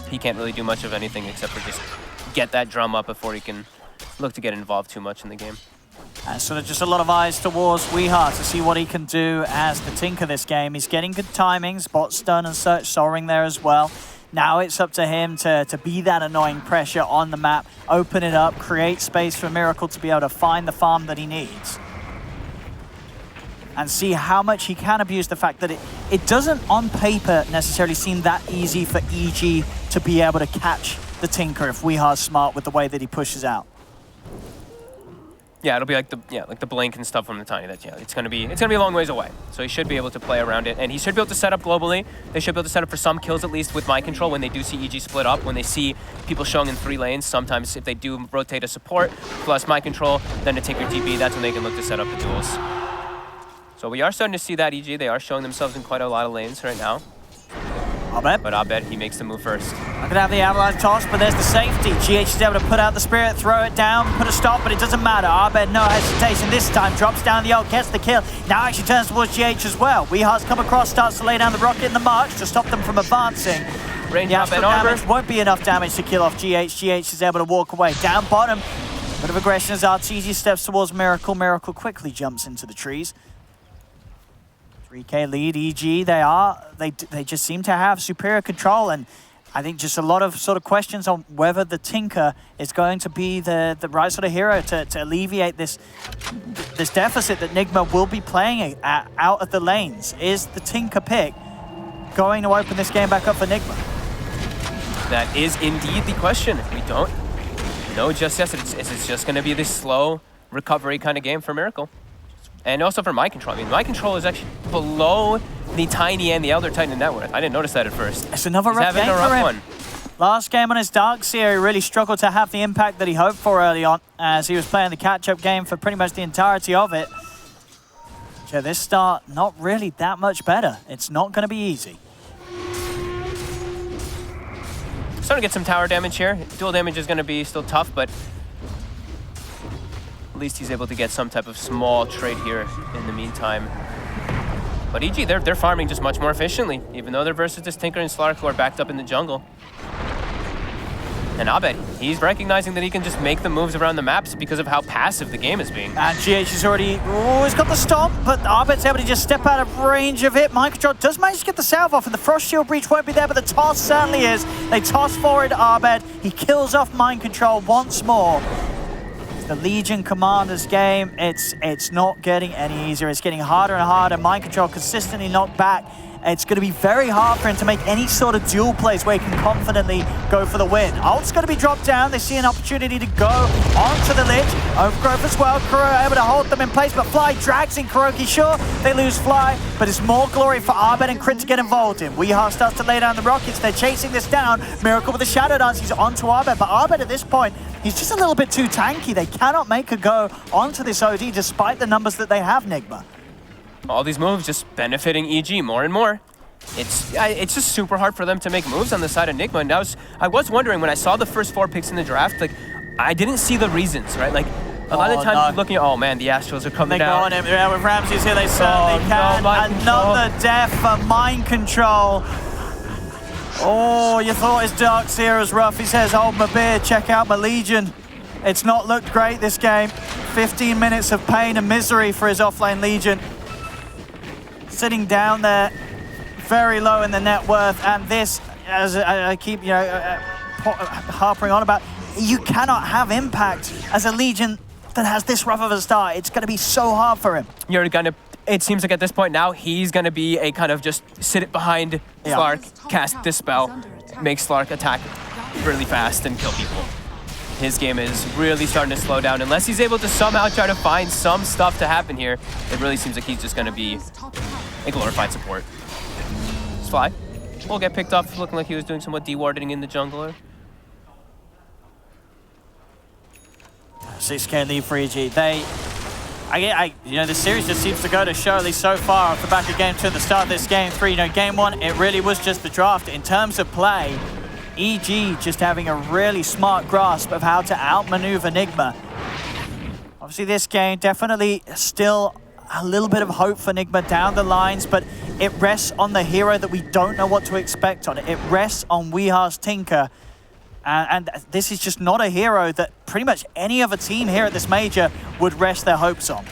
he can't really do much of anything except for just get that drum up before he can look to get involved too much in the game. And sort of just a lot of eyes towards Weehaw to see what he can do as the Tinker this game. He's getting good timings, bot stun and such, soaring there as well. Now it's up to him to be that annoying pressure on the map, open it up, create space for Miracle to be able to find the farm that he needs. And see how much he can abuse the fact that it doesn't on paper necessarily seem that easy for EG to be able to catch the Tinker if Weehaw's smart with the way that he pushes out. Yeah, it'll be like the blink and stuff from the Tiny. It's gonna be a long ways away. So he should be able to play around it, and he should be able to set up globally. They should be able to set up for some kills at least with mind control when they do see EG split up. When they see people showing in 3 lanes, sometimes if they do rotate a support plus mind control, then to take your TP, that's when they can look to set up the duels. So we are starting to see that EG. They are showing themselves in quite a lot of lanes right now. Abed. But Abed, he makes the move first. I'm gonna have the avalanche toss, but there's the safety. GH is able to put out the spirit, throw it down, put a stop, but it doesn't matter. Abed, no hesitation this time, drops down the ult, gets the kill. Now actually turns towards GH as well. Weehar's come across, starts to lay down the rocket in the march to stop them from advancing. Range The Abed astral armor. damage won't be enough damage to kill off GH. GH is able to walk away. Down bottom, bit of aggression as RTG steps towards Miracle. Miracle quickly jumps into the trees. 3K lead, EG, they just seem to have superior control, and I think just a lot of sort of questions on whether the Tinker is going to be the right sort of hero to alleviate this deficit that Nigma will be playing out of the lanes. Is the Tinker pick going to open this game back up for Nigma? That is indeed the question. We don't know just yet. It's just going to be this slow recovery kind of game for Miracle. And also for mind control. I mean, mind control is actually below the Tiny and the Elder Titan net worth. I didn't notice that at first. It's another He's rough having game a rough for him. one. Last game on his Darkseer, he really struggled to have the impact that he hoped for early on, as he was playing the catch-up game for pretty much the entirety of it. So this start, not really that much better. It's not going to be easy. Starting to get some tower damage here. Dual damage is going to be still tough, but at least he's able to get some type of small trade here in the meantime. But EG, they're farming just much more efficiently, even though they're versus this Tinker and Slark who are backed up in the jungle. And Abed, he's recognizing that he can just make the moves around the maps because of how passive the game is being. And GH is already, he's got the stomp, but Abed's able to just step out of range of it. Mind control does manage to get the salve off, and the Frost Shield breach won't be there, but the toss certainly is. They toss forward Abed. He kills off mind control once more. The Legion Commander's game, it's not getting any easier. It's getting harder and harder. Mind control consistently knocked back. It's going to be very hard for him to make any sort of duel plays where he can confidently go for the win. Ult's going to be dropped down. They see an opportunity to go onto the Lich. Overgrowth as well. Kuro able to hold them in place, but Fly drags in Kuroki. Sure, they lose Fly, but it's more glory for Abed and Crit to get involved in. Weehaw starts to lay down the rockets. They're chasing this down. Miracle with the Shadow Dance. He's onto Abed, but Abed at this point, he's just a little bit too tanky. They cannot make a go onto this OD despite the numbers that they have, Nigma. All these moves just benefiting EG more and more. It's just super hard for them to make moves on the side of Nigma. And I was wondering when I saw the first 4 picks in the draft, like I didn't see the reasons, right? Like a lot of times you're looking at, oh man, the Astrals are coming down. Nigma on him. Yeah, with Ramses here, they certainly can. Another death for mind control. Oh, you thought his Darkseer was rough. He says, hold my beer, check out my Legion. It's not looked great this game. 15 minutes of pain and misery for his offlane Legion. Sitting down there, very low in the net worth, and this, as I keep harping on about, you cannot have impact as a Legion that has this rough of a start. It's going to be so hard for him. It seems like at this point now, he's going to be a kind of just sit it behind Slark, cast Dispel, make Slark attack really fast and kill people. His game is really starting to slow down. Unless he's able to somehow try to find some stuff to happen here, it really seems like he's just going to be a glorified support. Fly will get picked up, looking like he was doing somewhat dewarding in the jungler. 6K lead for EG. The series just seems to go to show, at least so far, off the back of game 2 at the start of this game 3. Game 1, it really was just the draft. In terms of play, EG just having a really smart grasp of how to outmaneuver Nigma. Obviously, this game definitely still a little bit of hope for Nigma down the lines, but it rests on the hero that we don't know what to expect on it. It rests on Weehar's Tinker. And this is just not a hero that pretty much any other team here at this major would rest their hopes on.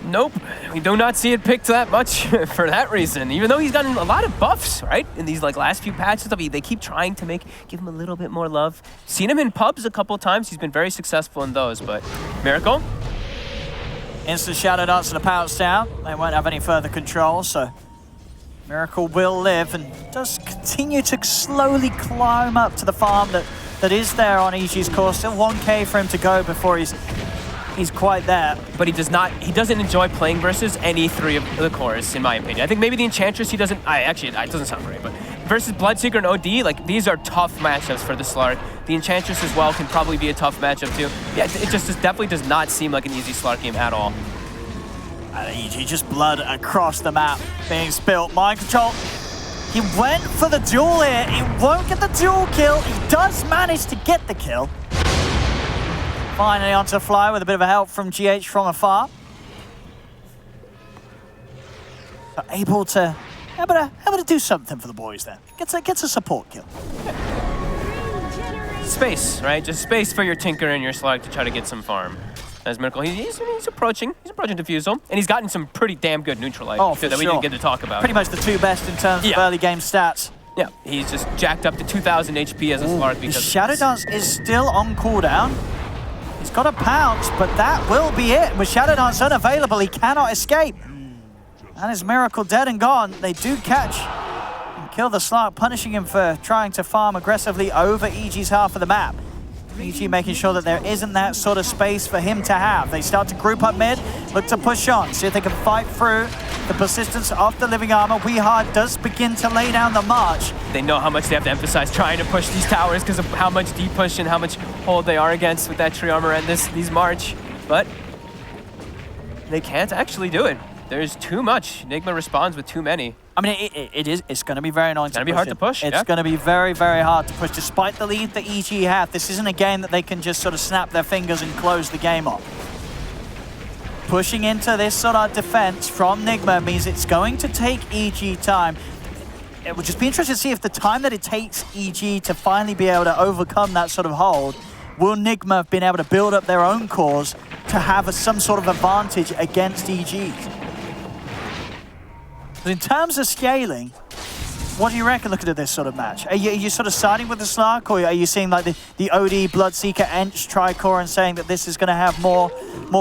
Nope, we do not see it picked that much for that reason. Even though he's gotten a lot of buffs, right? In these last few patches, they keep trying to give him a little bit more love. Seen him in pubs a couple times. He's been very successful in those, but Miracle? Instant Shadow Dance and a pounce down. They won't have any further control, so Miracle will live and does continue to slowly climb up to the farm that is there on EG's course. Still 1K for him to go before he's he's quite there. But he doesn't enjoy playing versus any three of the cores, in my opinion. I think maybe the Enchantress he doesn't, it doesn't sound right, but versus Bloodseeker and OD, like these are tough matchups for the Slark. The Enchantress as well can probably be a tough matchup too. Yeah, it definitely does not seem like an easy Slark game at all. EG just blood across the map being spilt. Mind control. He went for the duel here. He won't get the dual kill. He does manage to get the kill. Finally onto Fly with a bit of a help from GH from afar. So able to do something for the boys there. Gets a support kill. Space, right? Just space for your Tinker and your Slark to try to get some farm. As Miracle, he's approaching Diffusal, and he's gotten some pretty damn good neutralizers that we didn't get to talk about. Pretty much the two best in terms of early game stats. Yeah, he's just jacked up to 2,000 HP as a Slark because Shadow Dance is still on cooldown. He's got a pounce, but that will be it. With Shadow Dance unavailable, he cannot escape. And his Miracle dead and gone. They do catch and kill the Slark, punishing him for trying to farm aggressively over EG's half of the map. EG making sure that there isn't that sort of space for him to have. They start to group up mid, look to push on, see if they can fight through the persistence of the living armor. Weehard does begin to lay down the march. They know how much they have to emphasize trying to push these towers because of how much deep push and how much hold they are against with that tree armor and these march. But they can't actually do it. There's too much. Nigma responds with too many. I mean, it's going to be very annoying. It's going to be hard to push. It's going to be very, very hard to push. Despite the lead that EG have, this isn't a game that they can just sort of snap their fingers and close the game off. Pushing into this sort of defense from Nigma means it's going to take EG time. It would just be interesting to see if the time that it takes EG to finally be able to overcome that sort of hold, will Nigma have been able to build up their own cores to have some sort of advantage against EG? In terms of scaling, what do you reckon looking at this sort of match? Are you sort of siding with the Slark, or are you seeing like the OD Bloodseeker Ench Tricore and saying that this is going to have more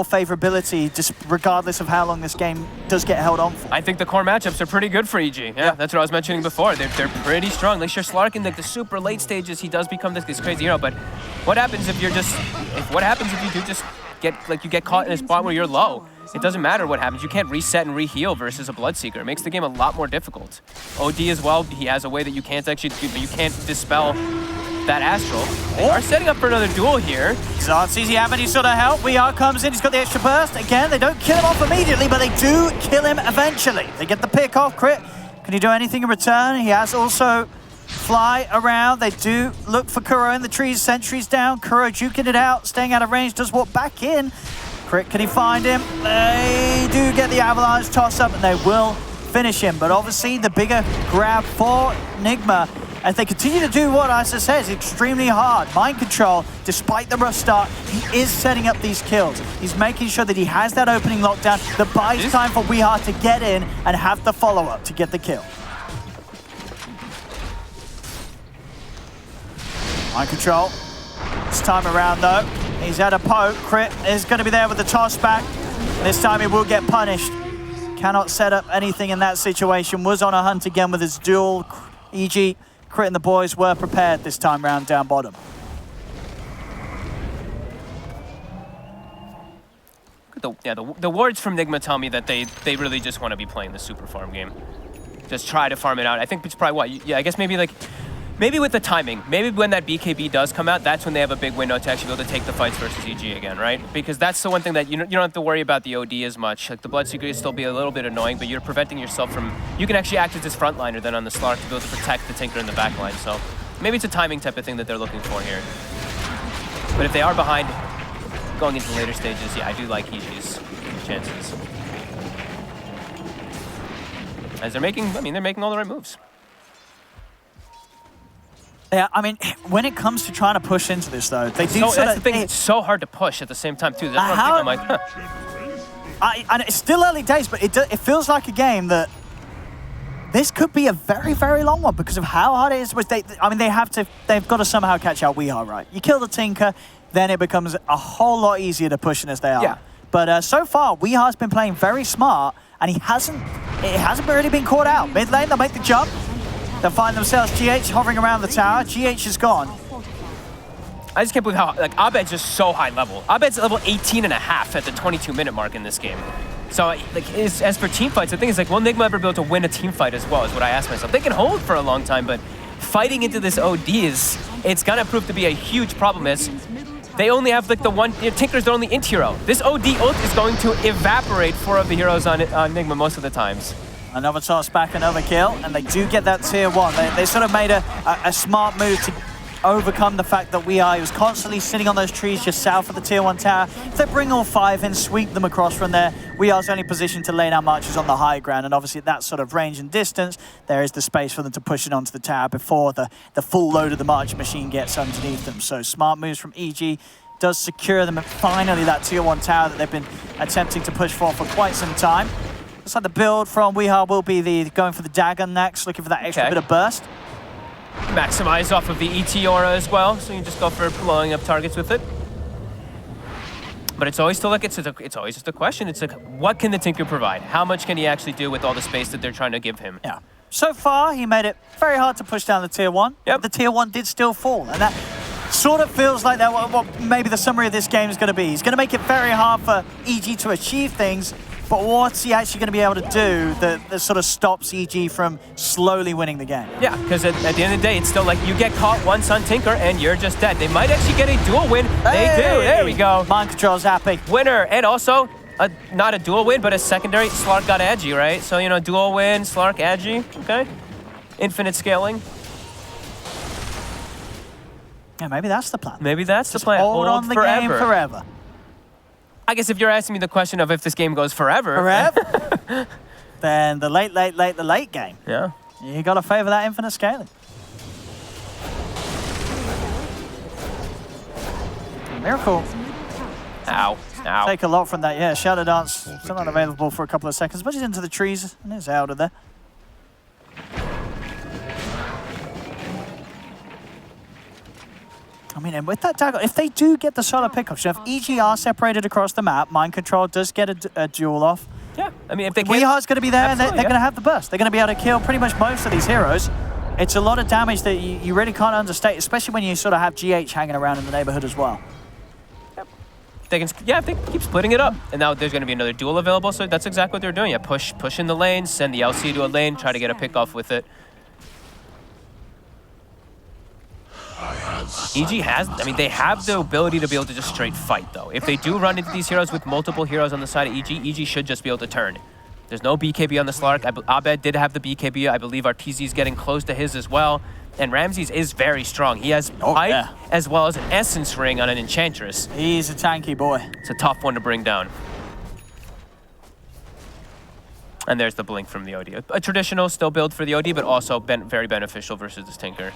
favorability just regardless of how long this game does get held on for? I think the core matchups are pretty good for EG. Yeah, that's what I was mentioning before. They're pretty strong. Like, sure, Slark in like the super late stages, he does become this crazy hero, but what happens if you do just get caught in a spot where you're low? It doesn't matter what happens. You can't reset and re-heal versus a Bloodseeker. It makes the game a lot more difficult. OD as well, he has a way that you can't dispel that Astral. They are setting up for another duel here. Zartz, you have any sort of help? Weehard comes in, he's got the extra burst. Again, they don't kill him off immediately, but they do kill him eventually. They get the pick off, crit. Can he do anything in return? He has also Fly around. They do look for Kuro in the trees. Sentries down. Kuro juking it out, staying out of range, does walk back in. Crit, can he find him? They do get the avalanche toss up and they will finish him. But obviously the bigger grab for Nigma as they continue to do what Isa says, extremely hard. Mind control, despite the rough start, he is setting up these kills. He's making sure that he has that opening lockdown that buys time for Weehard to get in and have the follow-up to get the kill. Mind control. This time around though, he's had a poke. Crit is going to be there with the toss back. This time he will get punished. Cannot set up anything in that situation. Was on a hunt again with his duel. EG, Crit and the boys were prepared this time round down bottom. The wards from Nigma tell me that they really just want to be playing the super farm game. Just try to farm it out. I think it's probably what, I guess maybe with the timing, maybe when that BKB does come out, that's when they have a big window to actually be able to take the fights versus EG again, right? Because that's the one thing that you don't have to worry about the OD as much. Like the Bloodseeker will still be a little bit annoying, but you're preventing yourself from, you can actually act as this frontliner then on the Slark to be able to protect the Tinker in the backline. So maybe it's a timing type of thing that they're looking for here. But if they are behind going into the later stages, yeah, I do like EG's chances. As they're making all the right moves. Yeah, I mean, when it comes to trying to push into this, though, they do. That's the thing. It's so hard to push at the same time too. That's what I'm like, and it's still early days, but it feels like a game that this could be a very, very long one because of how hard it is. They've got to somehow catch out Weehard, right? You kill the Tinker, then it becomes a whole lot easier to push in as they are. Yeah. But so far, Weehard's been playing very smart, and it hasn't really been caught out. Mid lane, they'll make the jump. They'll find themselves GH hovering around the tower. GH is gone. I just can't believe how, like, Abed's just so high level. Abed's level 18 and a half at the 22-minute mark in this game. So, like, as for team fights, the thing is, like, will Nigma ever be able to win a team fight as well, is what I ask myself. They can hold for a long time, but fighting into this OD it's gonna prove to be a huge problem as they only have, like, the one, Tinker's their only int hero. This OD ult is going to evaporate 4 of the heroes on Nigma most of the times. Another toss back, another kill, and they do get that tier 1. They sort of made a smart move to overcome the fact that he was constantly sitting on those trees just south of the tier 1 tower. If they bring all 5 in, sweep them across from there, Weare's only positioned to lay down marches on the high ground, and obviously at that sort of range and distance, there is the space for them to push it onto the tower before the full load of the march machine gets underneath them. So smart moves from EG does secure them finally that tier 1 tower that they've been attempting to push for quite some time. Looks like the build from Weehar will be going for the dagger next, looking for that extra bit of burst. Maximize off of the ET aura as well, so you can just go for blowing up targets with it. But it's always still like it's always just a question. It's like, what can the Tinker provide? How much can he actually do with all the space that they're trying to give him? Yeah. So far, he made it very hard to push down the tier 1. Yep. But the tier 1 did still fall, and that sort of feels like that what maybe the summary of this game is going to be. He's going to make it very hard for EG to achieve things, but what's he actually going to be able to do that sort of stops EG from slowly winning the game? Yeah, because at the end of the day, it's still like you get caught once on Tinker and you're just dead. They might actually get a dual win. They do. There we go. Mind control's happy. Winner. And also, not a dual win, but a secondary. Slark got Agi, right? So, you know, dual win, Slark, Agi. Okay. Infinite scaling. Yeah, maybe that's the plan. Maybe that's the plan. Hold on the game forever. I guess if you're asking me the question of if this game goes forever. Then the late game. Yeah. You got to favor that infinite scaling. Miracle. Ow. Ow. Take a lot from that. Yeah, Shadow Dance still not available for a couple of seconds, but he's into the trees and it's out of there. I mean, and with that dagger, if they do get the solo pickup, so if EG are separated across the map, Mind Control does get a duel off. Yeah, I mean, if they can... Weehar's going to be there, and they're going to have the burst. They're going to be able to kill pretty much most of these heroes. It's a lot of damage that you really can't understate, especially when you sort of have GH hanging around in the neighborhood as well. Yep. They can, yeah, they keep splitting it up. And now there's going to be another duel available, so that's exactly what they're doing. Yeah, push in the lane, send the LC to a lane, try to get a pick off with it. EG has, I mean, they have the ability to be able to just straight fight, though. If they do run into these heroes with multiple heroes on the side of EG should just be able to turn. There's no BKB on the Slark. Abed did have the BKB. I believe Arteezy is getting close to his as well. And Ramses is very strong. He has Pipe as well as an Essence Ring on an Enchantress. He's a tanky boy. It's a tough one to bring down. And there's the blink from the OD. A traditional still build for the OD, but also very beneficial versus this Tinker.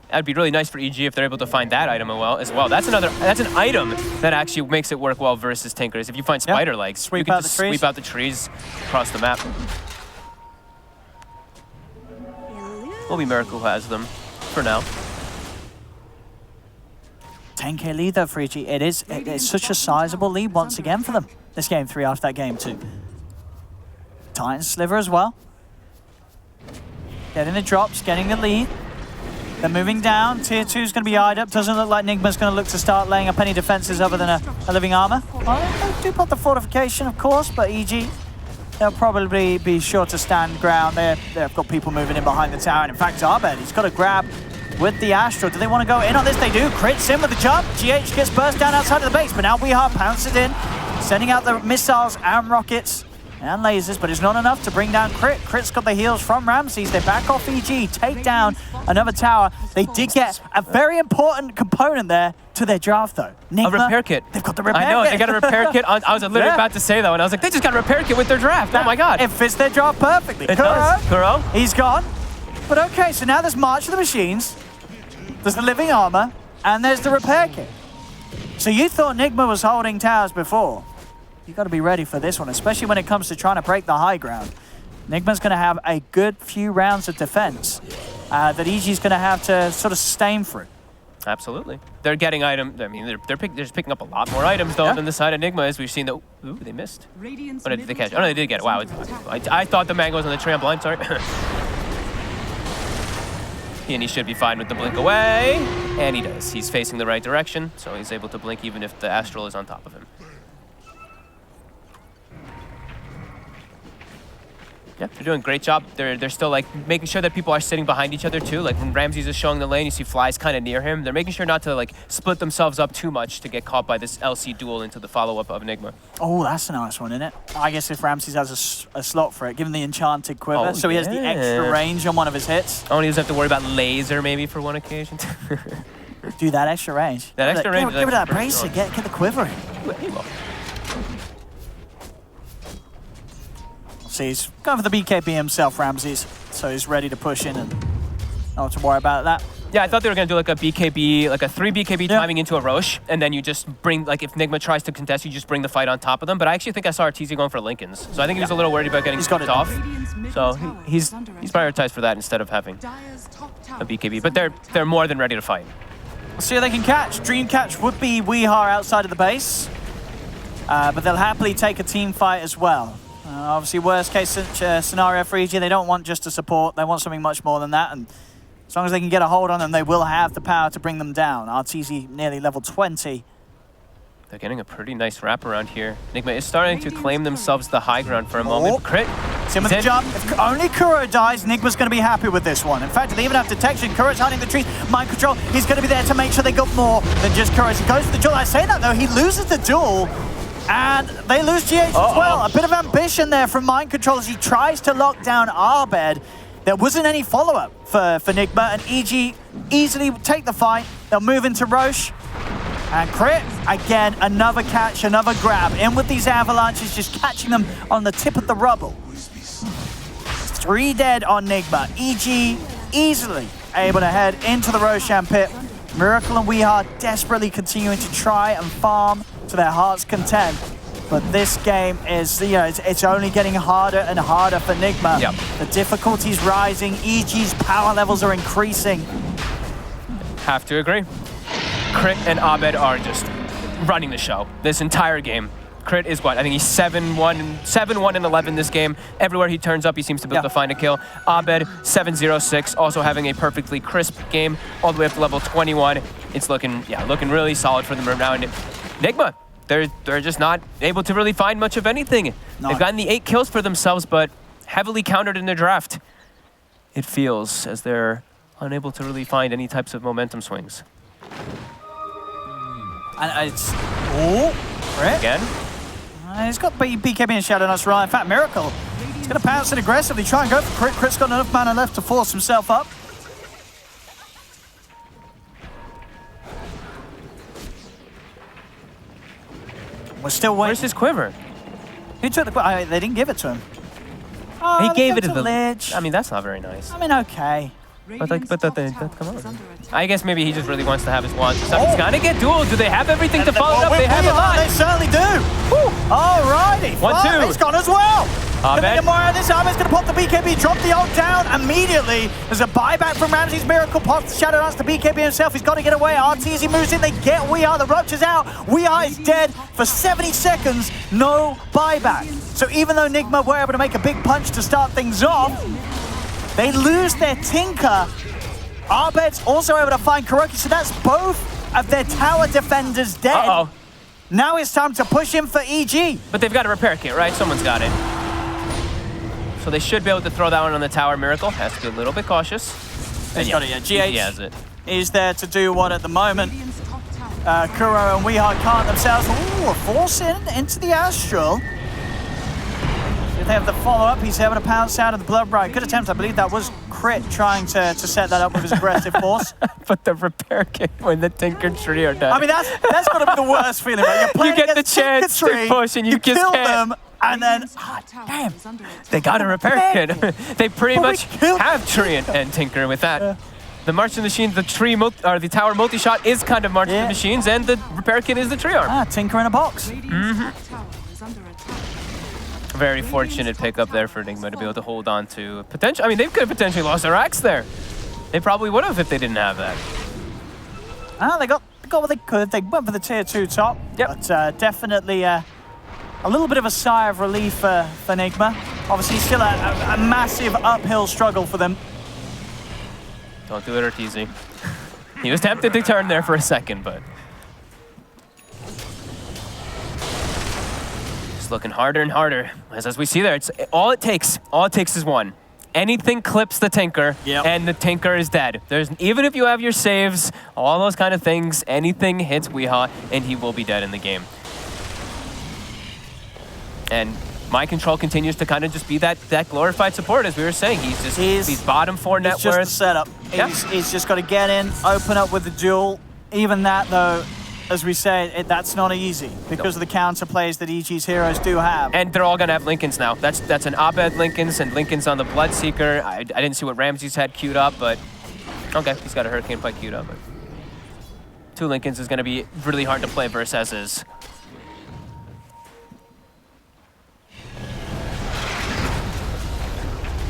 That'd be really nice for EG if they're able to find that item as well. That's an item that actually makes it work well versus Tinkers. If you find spider legs, you can just sweep out the trees across the map. Maybe Miracle has them for now. 10k lead though for EG. It's such a sizable lead once again for them. This game 3 after that game 2. Titan Sliver as well. Getting the drops, getting the lead. They're moving down. Tier 2 is going to be eyed up. Doesn't look like Nigma's going to look to start laying up any defenses other than a living armor. Well, they do put the fortification, of course, but EG, they'll probably be sure to stand ground. They've got people moving in behind the tower. And in fact, Abed, he's got a grab with the Astral. Do they want to go in on this? They do. Crits in with the jump. GH gets burst down outside of the base, but now Weehar pounces in, sending out the missiles and rockets and lasers, but it's not enough to bring down Crit. Crit's got the heals from Ramses. They back off EG, take down another tower. They did get a very important component there to their draft, though. Nigma, a repair kit. They've got the repair kit. I know, they got a repair kit. I was literally about to say that, and I was like, they just got a repair kit with their draft. Oh my god. It fits their draft perfectly. It does. Kuro. He's gone. But okay, so now there's March of the Machines, there's the living armor, and there's the repair kit. So you thought Nigma was holding towers before. You've got to be ready for this one, especially when it comes to trying to break the high ground. Nigma's going to have a good few rounds of defense that EG's going to have to sort of sustain through. Absolutely. They're getting items. I mean, they're just picking up a lot more items, though, than the side of Nigma, as we've seen. Ooh, they missed. Or did they catch? Oh, no, they did get it. Wow. I thought the mango was on the trample. I'm sorry. and he should be fine with the blink away. And he does. He's facing the right direction, so he's able to blink even if the Astral is on top of him. Yeah, they're doing a great job. They're still like making sure that people are sitting behind each other too. Like when Ramses is showing the lane, you see Fly's kind of near him. They're making sure not to like split themselves up too much to get caught by this LC duel into the follow-up of Nigma. Oh, that's a nice one, isn't it? I guess if Ramses has a slot for it, give him the enchanted quiver, so he has the extra range on one of his hits. Only doesn't have to worry about laser maybe for one occasion. Do that extra range. That extra range. Give it that bracelet. Get the quiver in. He will. So he's going for the BKB himself, Ramses. So he's ready to push in and not to worry about that. Yeah, I thought they were going to do like a BKB, like a 3 BKB timing into a Roche, and then you just bring, like if Nigma tries to contest, you just bring the fight on top of them. But I actually think I saw Arteezy going for Lincolns. So I think he was a little worried about getting skipped off. So he's prioritized for that instead of having a BKB. But they're more than ready to fight. We'll see who they can catch. Dream catch would be Weehar outside of the base. But they'll happily take a team fight as well. Obviously, worst case scenario for EG, they don't want just a support. They want something much more than that. And as long as they can get a hold on them, they will have the power to bring them down. Arteezy nearly level 20. They're getting a pretty nice wraparound here. Nigma is starting to claim themselves the high ground for a moment. Crit. See him with the jump. If only Kuro dies, Nigma's going to be happy with this one. In fact, they even have detection. Kuro's hiding the trees. Mind control. He's going to be there to make sure they got more than just Kuro. He goes for the duel. I say that, though. He loses the duel. And they lose GH as well. A bit of ambition there from Mind Control as he tries to lock down Abed. There wasn't any follow-up for Nigma, and EG easily take the fight. They'll move into Roche. And Crit, again, another catch, another grab. In with these avalanches, just catching them on the tip of the rubble. 3 dead on Nigma. EG easily able to head into the Roshan pit. Miracle and Weehar desperately continuing to try and farm to their heart's content. But this game is, it's only getting harder and harder for Nigma. Yep. The difficulty's rising. EG's power levels are increasing. Have to agree. Crit and Abed are just running the show this entire game. Crit is what? I think he's 7-1 and 11 this game. Everywhere he turns up, he seems to be able to find a kill. Abed, 7-0-6, also having a perfectly crisp game all the way up to level 21. It's looking really solid for them right now. And Nigma, they're just not able to really find much of anything. They've gotten the 8 kills for themselves, but heavily countered in their draft. It feels as they're unable to really find any types of momentum swings. And it's... Crit? Again? He's got BKB and Shadow Knight's right. In fact, Miracle, he's going to pounce it aggressively, try and go for Crit. Crit's got enough mana left to force himself up. We're still waiting. Where's his quiver? Who took the quiver? They didn't give it to him. He gave it to the Lich. I mean, that's not very nice. I mean, okay. But come on. I guess maybe he just really wants to have his wand. He's gonna get dueled. Do they have everything to follow it up? They have a lot. They certainly do. Alrighty. 1-2. He's gone as well. Abed. Gonna get more out of this. Abed's gonna pop the BKB, drop the ult down immediately. There's a buyback from Ramses. Miracle pops the Shadow Dance to BKB himself. He's got to get away. Arteezy moves in. They get Weehar. The rupture's out. Weehar is dead for 70 seconds. No buyback. So even though Nigma were able to make a big punch to start things off, they lose their Tinker. Abed's also able to find Kuroki, so that's both of their tower defenders dead. Now it's time to push in for EG. But they've got a repair kit, right? Someone's got it. So they should be able to throw that one on the tower. Miracle has to be a little bit cautious. He's got it, yeah. GH has it. Is there to do what at the moment? Kuro and Weehar can't themselves. Ooh, a force into the Astral. If they have the follow-up, he's able to pounce out of the Blood Bright. Good attempt, I believe that was Crit trying to set that up with his aggressive force. But the repair kit when the Tinker Tree are dead. I mean, that's got to be the worst feeling, right? You're playing you get the chance to push and you just kill can't. them, and then, damn. They got a repair kit. They pretty much have Tree and Tinker with that. The March of the Machines, the tower multi-shot is kind of March of the Machines, and the repair kit is the Tree Arm. Tinker in a box. Very fortunate pickup there for Nigma to be able to hold on to potential. I mean, they could have potentially lost their axe there. They probably would have if they didn't have that. They got what they could. They went for the tier 2 top. But definitely a little bit of a sigh of relief for Nigma. Obviously, still a massive uphill struggle for them. Don't do it, Ortiz. He was tempted to turn there for a second, but it's looking harder and harder. As we see there, it's all it takes is one. Anything clips the Tinker, and the Tinker is dead. Even if you have your saves, all those kind of things, anything hits Weehaw, and he will be dead in the game. And Mind Control continues to kind of just be that glorified support, as we were saying. He's bottom 4 net worth. It's just the setup. He's just got to get in, open up with the duel. Even that, though, as we say, that's not easy because of the counter plays that EG's heroes do have. And they're all going to have Lincolns now. That's an Abed Lincolns and Lincolns on the Bloodseeker. I didn't see what Ramsey's had queued up, but okay, he's got a Hurricane Pike queued up. But 2 Lincolns is going to be really hard to play versus as is.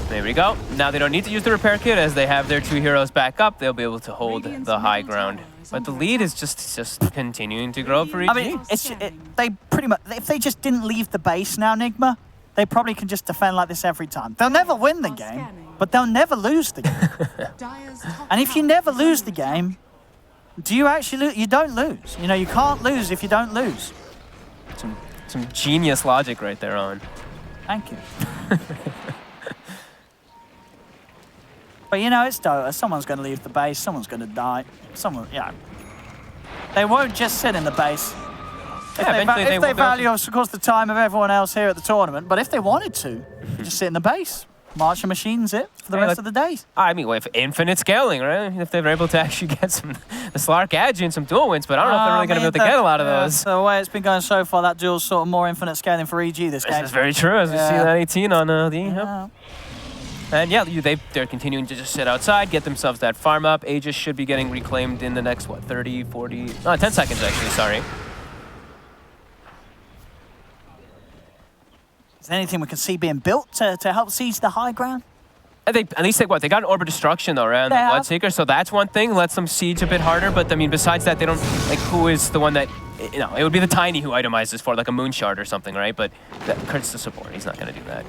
There we go. Now they don't need to use the repair kit as they have their 2 heroes back up. They'll be able to hold the high ground. But the lead is just continuing to grow for EG. I mean, they pretty much, if they just didn't leave the base now, Nigma, they probably can just defend like this every time. They'll never win the game, but they'll never lose the game. And if you never lose the game, do you actually lose? You don't lose. You know, you can't lose if you don't lose. Some genius logic right there, Owen. Thank you. But you know, it's Dota. Someone's going to leave the base. Someone's going to die. They won't just sit in the base. If they value, of course, the time of everyone else here at the tournament. But if they wanted to, just sit in the base. March and machines it for the rest of the days. I mean, if infinite scaling, right? If they were able to actually get the Slark Agi and some dual wins, but I don't know if they're really going to be able to get a lot of those. The way it's been going so far, that duel's sort of more infinite scaling for EG this game. This is very true, as we see that 18 on the... And yeah, they're continuing to just sit outside, get themselves that farm up. Aegis should be getting reclaimed in the next, what, 30, 40... 10 seconds, actually, sorry. Is there anything we can see being built to help siege the high ground? At least they got an Orb of Destruction, though, right, on the Bloodseeker, so that's one thing, lets them siege a bit harder, but, I mean, besides that, they don't... Like, who is the one that... You know, it would be the Tiny who itemizes for, like, a Moonshard or something, right? But Kurt's the support. He's not going to do that.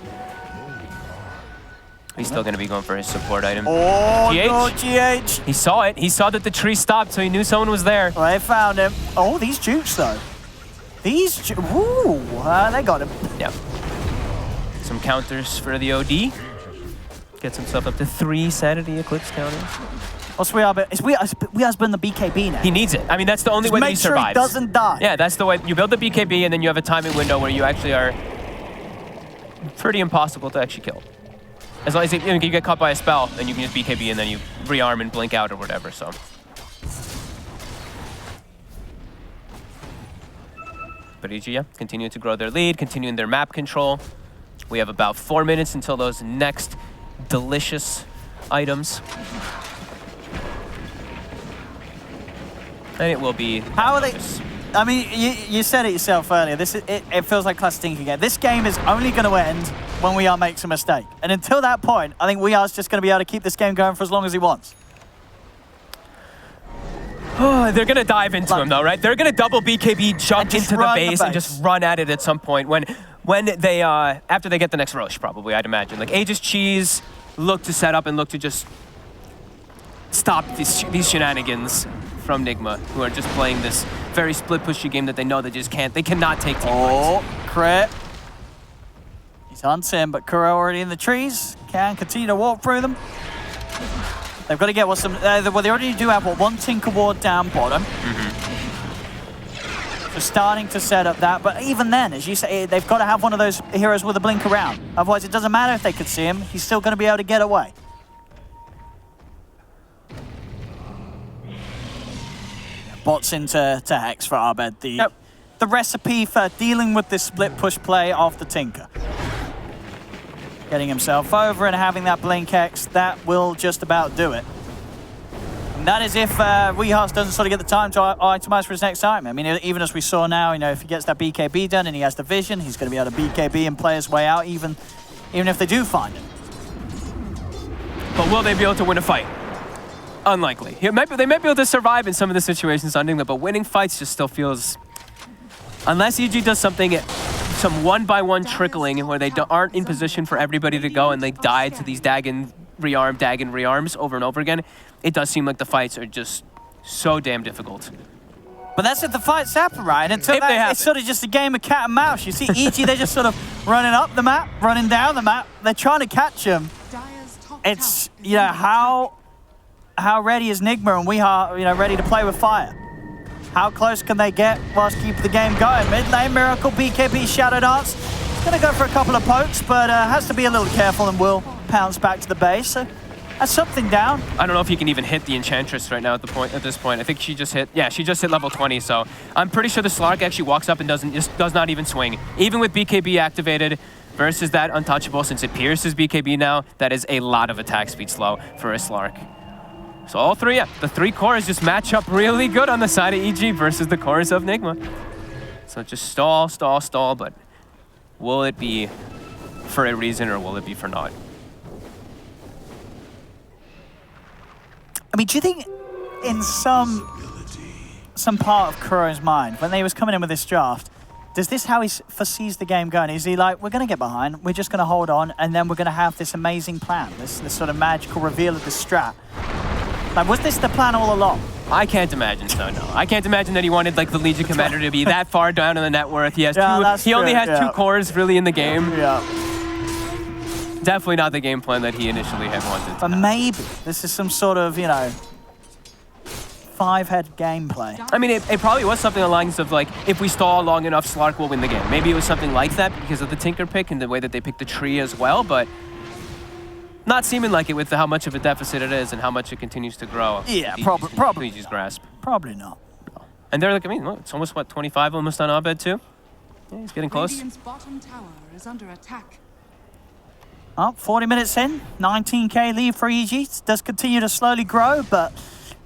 He's still going to be going for his support item. Oh, no, GH. He saw it. He saw that the tree stopped, so he knew someone was there. Well, they found him. Oh, these jukes, though. Ooh, they got him. Yeah. Some counters for the OD. Gets himself up to 3 Sanity Eclipse counters. What's Weeha's been the BKB now. He needs it. I mean, that's the only way that he survives. Make sure he doesn't die. Yeah, that's the way. You build the BKB, and then you have a timing window where you actually are pretty impossible to actually kill. As long as you get caught by a spell, then you can use BKB and then you rearm and blink out or whatever, so. But EG, yeah, continue to grow their lead, continuing their map control. We have about 4 minutes until those next delicious items. And it will be... How are they... I mean, you said it yourself earlier. It feels like Classic Tinker again. This game is only going to end when Weehaw makes a mistake. And until that point, I think Weeha's just going to be able to keep this game going for as long as he wants. They're going to dive into him, though, right? They're going to double BKB, jump into the base, and just run at it at some point when they, after they get the next Roche, probably, I'd imagine. Like, Aegis Cheese look to set up and look to just stop these shenanigans from Nigma, who are just playing this very split pushy game that they know they just can't. They cannot take team fights. Crit. He's hunting, but Kuro already in the trees. Can continue to walk through them. They've got to get well, they already do have one Tinker Ward down bottom. So starting to set up that, but even then, as you say, they've got to have one of those heroes with a blink around. Otherwise, it doesn't matter if they could see him. He's still going to be able to get away. Bots into Hex for Abed. The recipe for dealing with this split push play of the Tinker. Getting himself over and having that blink Hex, that will just about do it. And that is if Weeha's doesn't sort of get the time to itemize for his next time. I mean, even as we saw now, you know, if he gets that BKB done and he has the vision, he's going to be able to BKB and play his way out, even if they do find him. But will they be able to win a fight? Unlikely. They might be able to survive in some of the situations on Nigma, but winning fights just still feels... Unless EG does something, some one-by-one trickling where they aren't in position for everybody to go and they die to these Dagon rearm, Dagon rearms over and over again, it does seem like the fights are just so damn difficult. But that's if the fights happen, right? Until If they that, happen. it's sort of just a game of cat and mouse. You see EG, they're just sort of running up the map, running down the map. They're trying to catch him. Dire's top It's, tower is you know, under how ready is Nigma and we are, you know, ready to play with fire? How close can they get whilst keeping the game going? Mid lane, Miracle, BKB, Shadow Dance. He's going to go for a couple of pokes, but has to be a little careful and will pounce back to the base. So that's something down. I don't know if he can even hit the Enchantress right now at this point. I think she just hit, yeah, she just hit level 20, so I'm pretty sure the Slark actually walks up and does not even swing. Even with BKB activated versus that Untouchable, since it pierces BKB now, that is a lot of attack speed slow for a Slark. So all three, yeah, the three cores just match up really good on the side of EG versus the cores of Nigma. So just stall, stall, stall, but will it be for a reason or will it be for not? I mean, do you think in some part of Kuro's mind, when they was coming in with this draft, does this how he foresees the game going? Is he like, we're going to get behind, we're just going to hold on, and then we're going to have this amazing plan, this sort of magical reveal of the strat? Like, was this the plan all along? I can't imagine so, no. I can't imagine that he wanted like the Legion Commander to be that far down in the net worth. He has he only has two cores really in the game. Yeah. Definitely not the game plan that he initially had wanted. But maybe this is some sort of, you know, five-head gameplay. I mean, it probably was something along the lines of like, if we stall long enough, Slark will win the game. Maybe it was something like that because of the Tinker pick and the way that they picked the tree as well, but not seeming like it with how much of a deficit it is and how much it continues to grow. Yeah, probably Luigi's grasp. Probably not. No. And they're like, I mean, look, it's almost, what, 25 almost on Abed too? Yeah, he's getting close. Radiant's bottom tower is under attack. Oh, 40 minutes in, 19k lead for EG. It does continue to slowly grow, but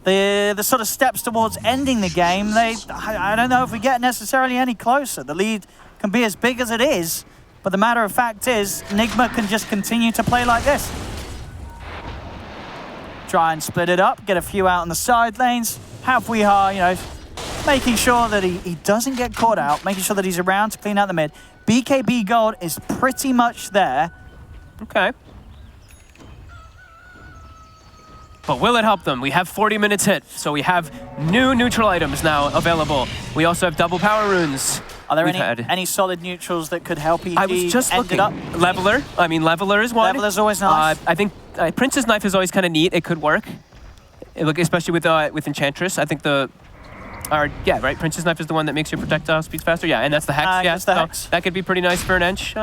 the sort of steps towards ending the game, I don't know if we get necessarily any closer. The lead can be as big as it is, but the matter of fact is, Nigma can just continue to play like this. Try and split it up, get a few out on the side lanes, have Weeha, you know, making sure that he doesn't get caught out, making sure that he's around to clean out the mid. BKB gold is pretty much there. Okay. But will it help them? We have 40 minutes hit, so we have new neutral items now available. We also have double power runes. Are there any solid neutrals that could help EG? I was just looking. Leveler. I mean, Leveler is one. Leveler's always nice. I think Prince's Knife is always kind of neat. It could work. Look, especially with Enchantress. I think yeah, right. Prince's Knife is the one that makes your projectile speeds faster. Yeah, and that's the Hex. Yeah, the Hex. That could be pretty nice for an Ench.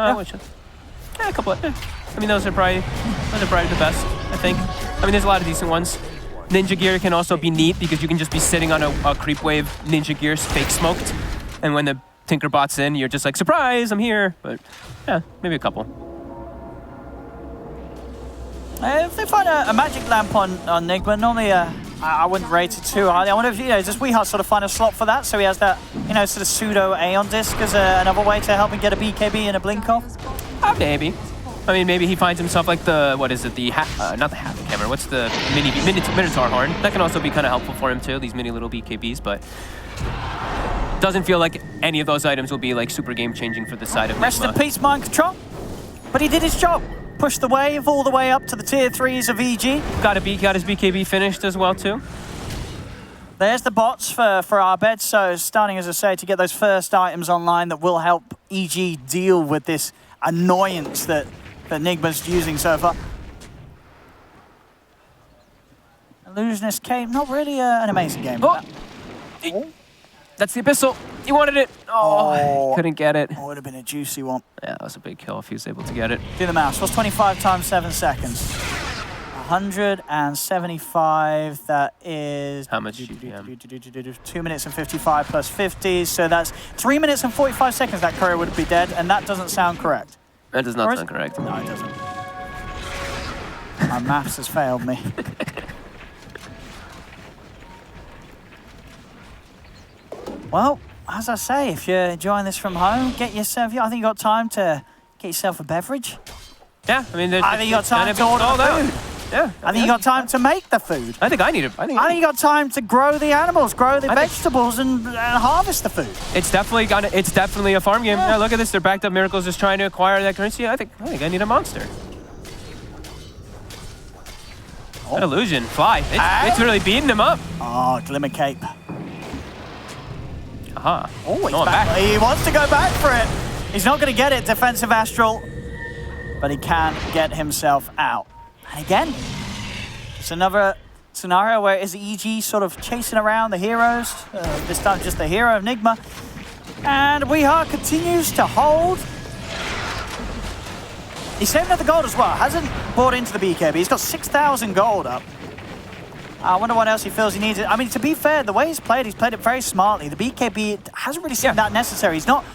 A couple. I mean, those are probably the best. I think. I mean, there's a lot of decent ones. Ninja Gear can also be neat because you can just be sitting on a creep wave Ninja Gear fake smoked, and when the Tinkerbot's in, you're just like, surprise, I'm here. But yeah, maybe a couple. If they find a magic lamp on Nigma, normally I wouldn't rate it too highly. I wonder if, you know, does Weeha sort of find a slot for that? So he has that, you know, sort of pseudo Aeon disc as another way to help him get a BKB and a blink off? Maybe. I mean, maybe he finds himself like the, what is it, not the Half Hammer, what's the Minotaur Horn? That can also be kind of helpful for him too, these mini little BKBs, but doesn't feel like any of those items will be like super game changing for the side of Nigma. Rest in peace, Mind Control. But he did his job. Pushed the wave all the way up to the tier 3s of EG. Got his BKB finished as well too. There's the bots for Abed, so starting, as I say, to get those first items online that will help EG deal with this annoyance that Nigma's using so far. Illusionist Cape, not really an amazing game. That's the Abyssal. He wanted it. Oh, couldn't get it. Would have been a juicy one. Yeah, that was a big kill if he was able to get it. Do the maths. What's 25 times 7 seconds? 175, that is... How much GPM? 2 minutes and 55 plus 50, so that's 3 minutes and 45 seconds that courier would be dead, and that doesn't sound correct. That does not sound correct. No, it doesn't. My maths has failed me. Well, as I say, if you're enjoying this from home, get yourself... I think you got time to get yourself a beverage. Yeah, I mean... I think you got time to order the food. Yeah. I think you got time to make the food. I think I need it. I think you got time to grow the animals, grow the vegetables, and harvest the food. It's definitely a farm game. Yeah, look at this. They're backed up Miracles just trying to acquire that currency. I think I need a monster. An illusion. Fly. It's really beating him up. Oh, Glimmer Cape. Uh-huh. Oh, he's Going back. back. He wants to go back for it. He's not going to get it, defensive Astral, but he can get himself out. And again, it's another scenario where is EG sort of chasing around the heroes. This time just the hero of Nigma. And Weehaw continues to hold. He's saving up the gold as well. Hasn't bought into the BKB. He's got 6,000 gold up. I wonder what else he feels he needs. I mean, to be fair, the way he's played it very smartly. The BKB hasn't really seemed that necessary. He's not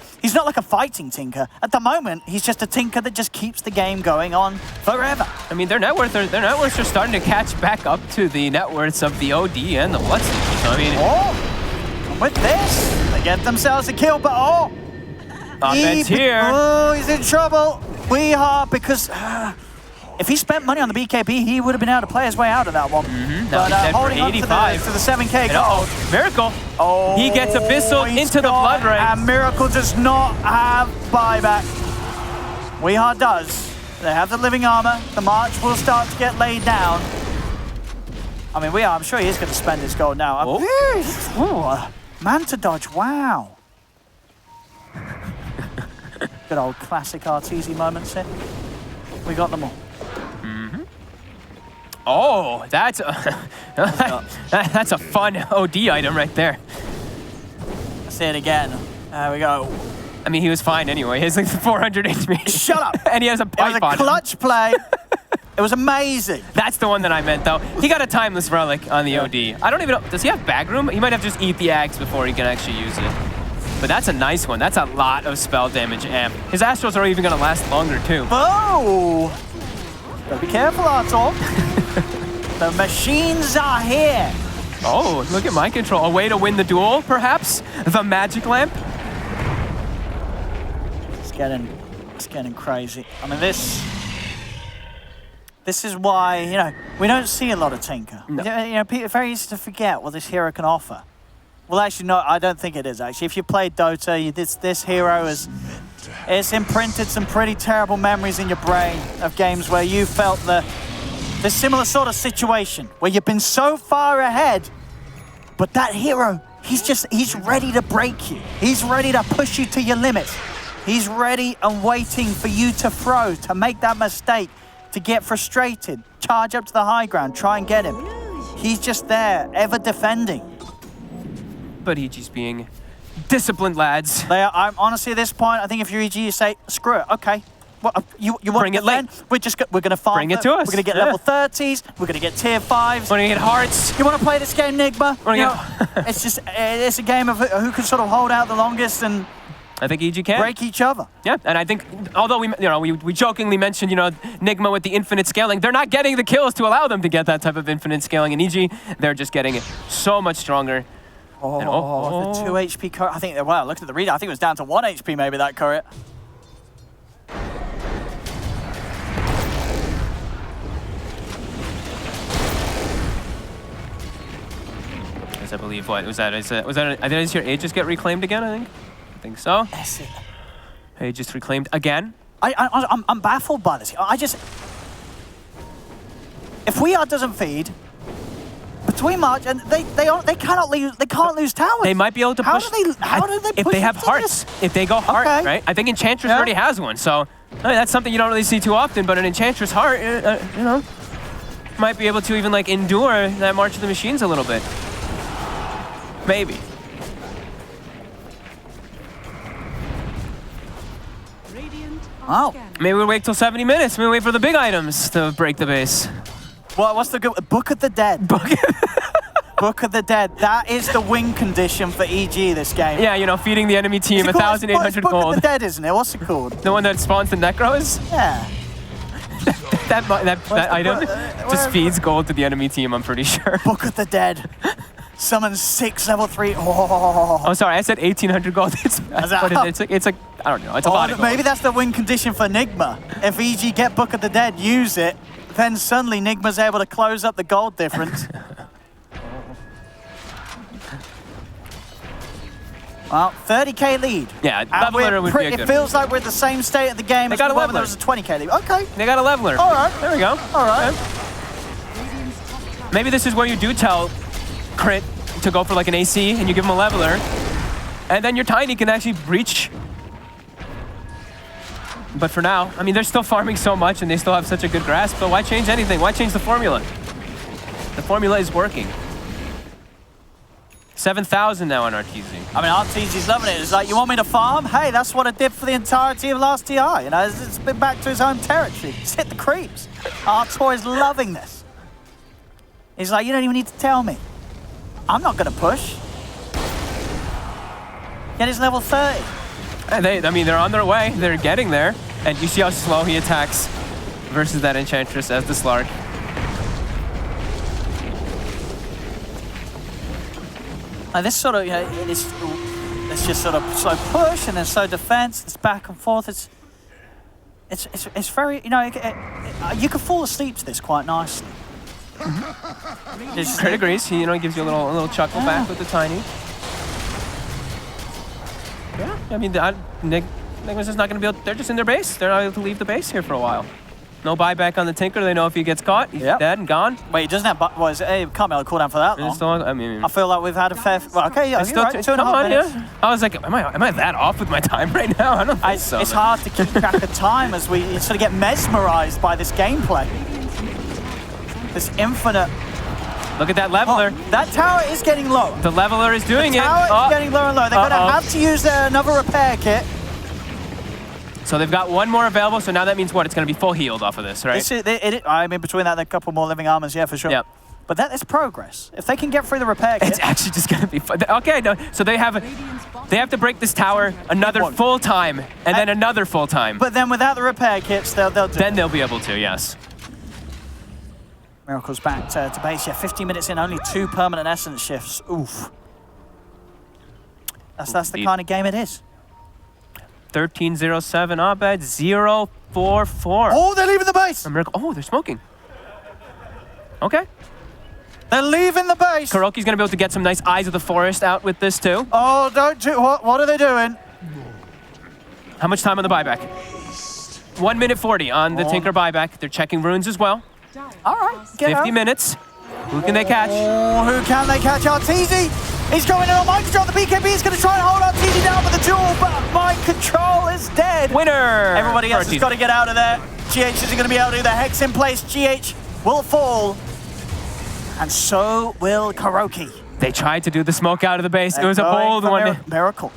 like a fighting Tinker. At the moment, he's just a Tinker that just keeps the game going on forever. I mean, their net worths are starting to catch back up to the net worths of the OD and the Bloodseeker. So, I mean... Oh! And with this, they get themselves a kill, but Offense here. Oh, he's in trouble. Weehaw, because if he spent money on the BKB, he would have been able to play his way out of that one. But holding on to the 7K gold. Miracle. Oh, he gets Abyssal into the Blood Ring. And Miracle does not have buyback. Weehaw does. They have the living armor. The march will start to get laid down. I mean, I'm sure he is going to spend his gold now. Manta dodge, wow. Good old classic RTZ moments here. We got them all. Oh, that's a fun OD item right there. Let's see it again. There we go. I mean, he was fine anyway. He has like 400 HP. Shut up! And he has a pipe It was a clutch play. It was amazing. That's the one that I meant, though. He got a timeless relic on the OD. I don't even know. Does he have bag room? He might have just eat the axe before he can actually use it. But that's a nice one. That's a lot of spell damage amp. His Astrals are even going to last longer, too. Oh! Gotta be careful, Artor. The machines are here. Oh, look at mind control. A way to win the duel, perhaps? The magic lamp? It's getting crazy. I mean, this is why, we don't see a lot of Tinker. No. It's very easy to forget what this hero can offer. Well, actually, no, I don't think it is, actually. If you played Dota, this hero it's imprinted some pretty terrible memories in your brain of games where you felt the similar sort of situation, where you've been so far ahead, but that hero, he's ready to break you. He's ready to push you to your limits. He's ready and waiting for you to throw, to make that mistake, to get frustrated, charge up to the high ground, try and get him. He's just there, ever defending. But EG's being disciplined, lads. I'm honestly at this point, I think if you're EG, you say, screw it, okay. Well, you want Bring to it late. We're going to farm. Bring it to us. We're going to get level 30s. We're going to get tier 5s. We're going to get hearts. You want to play this game, Nigma? It's a game of who can sort of hold out the longest and I think EG can break each other. Yeah, and I think although we jokingly mentioned Nigma with the infinite scaling, they're not getting the kills to allow them to get that type of infinite scaling. In EG, they're just getting it so much stronger. The 2 HP courier. I think, well, look at the reader. I think it was down to 1 HP maybe, that courier. I believe what was that? I did your Aegis get reclaimed again? I think so. Yes. Aegis reclaimed again. I'm baffled by this. If Weehaw doesn't feed between March and they can't lose towers. They might be able to push. How do they push if they have hearts? If they go heart, right? I think Enchantress already has one, so that's something you don't really see too often. But an Enchantress heart, might be able to even endure that March of the Machines a little bit. Maybe. Oh. Maybe we'll wait till 70 minutes. Maybe wait for the big items to break the base. What's the good? Book of the Dead. Book of the Dead. That is the win condition for EG this game. Yeah, feeding the enemy team 1,800 gold. Book of the Dead, isn't it? What's it called? The one that spawns the Necros? Yeah. that item just feeds gold to the enemy team, I'm pretty sure. Book of the Dead. Summon 6 level 3. Oh, sorry, I said 1,800 gold. It's like I don't know. It's a lot of gold. Maybe that's the win condition for Nigma. If EG get Book of the Dead, use it, then suddenly Nigma's able to close up the gold difference. Well, 30k lead. Yeah, leveler would be a good It feels like we're at the same state of the game as when there was a 20k lead. Okay. They got a leveler. All right. There we go. All right. maybe this is where you do tell Crit to go for like an AC and you give him a leveler. And then your Tiny can actually breach. But for now, I mean, they're still farming so much and they still have such a good grasp, but why change anything? Why change the formula? The formula is working. 7,000 now on RTZ. I mean, RTZ's loving it. It's like, you want me to farm? Hey, that's what I did for the entirety of last TI. You know, it's been back to his home territory. He's hit the creeps. Artor is loving this. He's like, you don't even need to tell me. I'm not going to push. Get his level 30. And I mean, they're on their way. They're getting there. And you see how slow he attacks versus that Enchantress as the Slark. This sort of, you know, it's just sort of slow push and then slow defense. It's back and forth. It's very, you know, you can fall asleep to this quite nicely. Crit agrees. He, you know, gives you a little chuckle back with the Tiny. Yeah, I mean, Nigma's just not going to be able. They're just in their base. They're not able to leave the base here for a while. No buyback on the Tinker. They know if he gets caught, he's dead and gone. Wait, he doesn't have. He can't be able to cool down for that long. Still, I mean, I feel like we've had a fair. Well, okay, yeah, you're right. 2.5 minutes. Yeah. I was like, am I that off with my time right now? I don't think so. It's hard to keep track of time as we sort of get mesmerized by this gameplay. This infinite. Look at that leveler. Oh, that tower is getting low. The leveler is doing it. The tower is getting lower and lower. They're going to have to use another repair kit. So they've got one more available, so now that means what? It's going to be full healed off of this, right? I mean, between that, there are a couple more living armors, yeah, for sure. Yep. But that is progress. If they can get through the repair kit... It's actually just going to be fun. Okay, no, so they have to break this tower another full time, and then another full time. But then without the repair kits, they'll do Then they'll be able to, yes. Miracle's back to base, yeah, 15 minutes in, only 2 permanent essence shifts. Oof. That's the kind of game it is. 1307 Abed, 044. Oh, they're leaving the base! Oh, they're smoking. Okay. They're leaving the base! Kuroki's going to be able to get some nice Eyes of the Forest out with this too. Oh, don't do... What are they doing? How much time on the buyback? 1 minute 40 on the Tinker buyback. They're checking runes as well. All right, 50 minutes. Who can they catch? Oh, who can they catch? RTZ! He's going in on Mind Control. The BKB is going to try and hold RTZ down with the duel, but Mind Control is dead. Winner! Everybody else has got to get out of there. GH isn't going to be able to do the Hex in place. GH will fall. And so will Kuroki. They tried to do the smoke out of the base. It was a bold one. Miracle.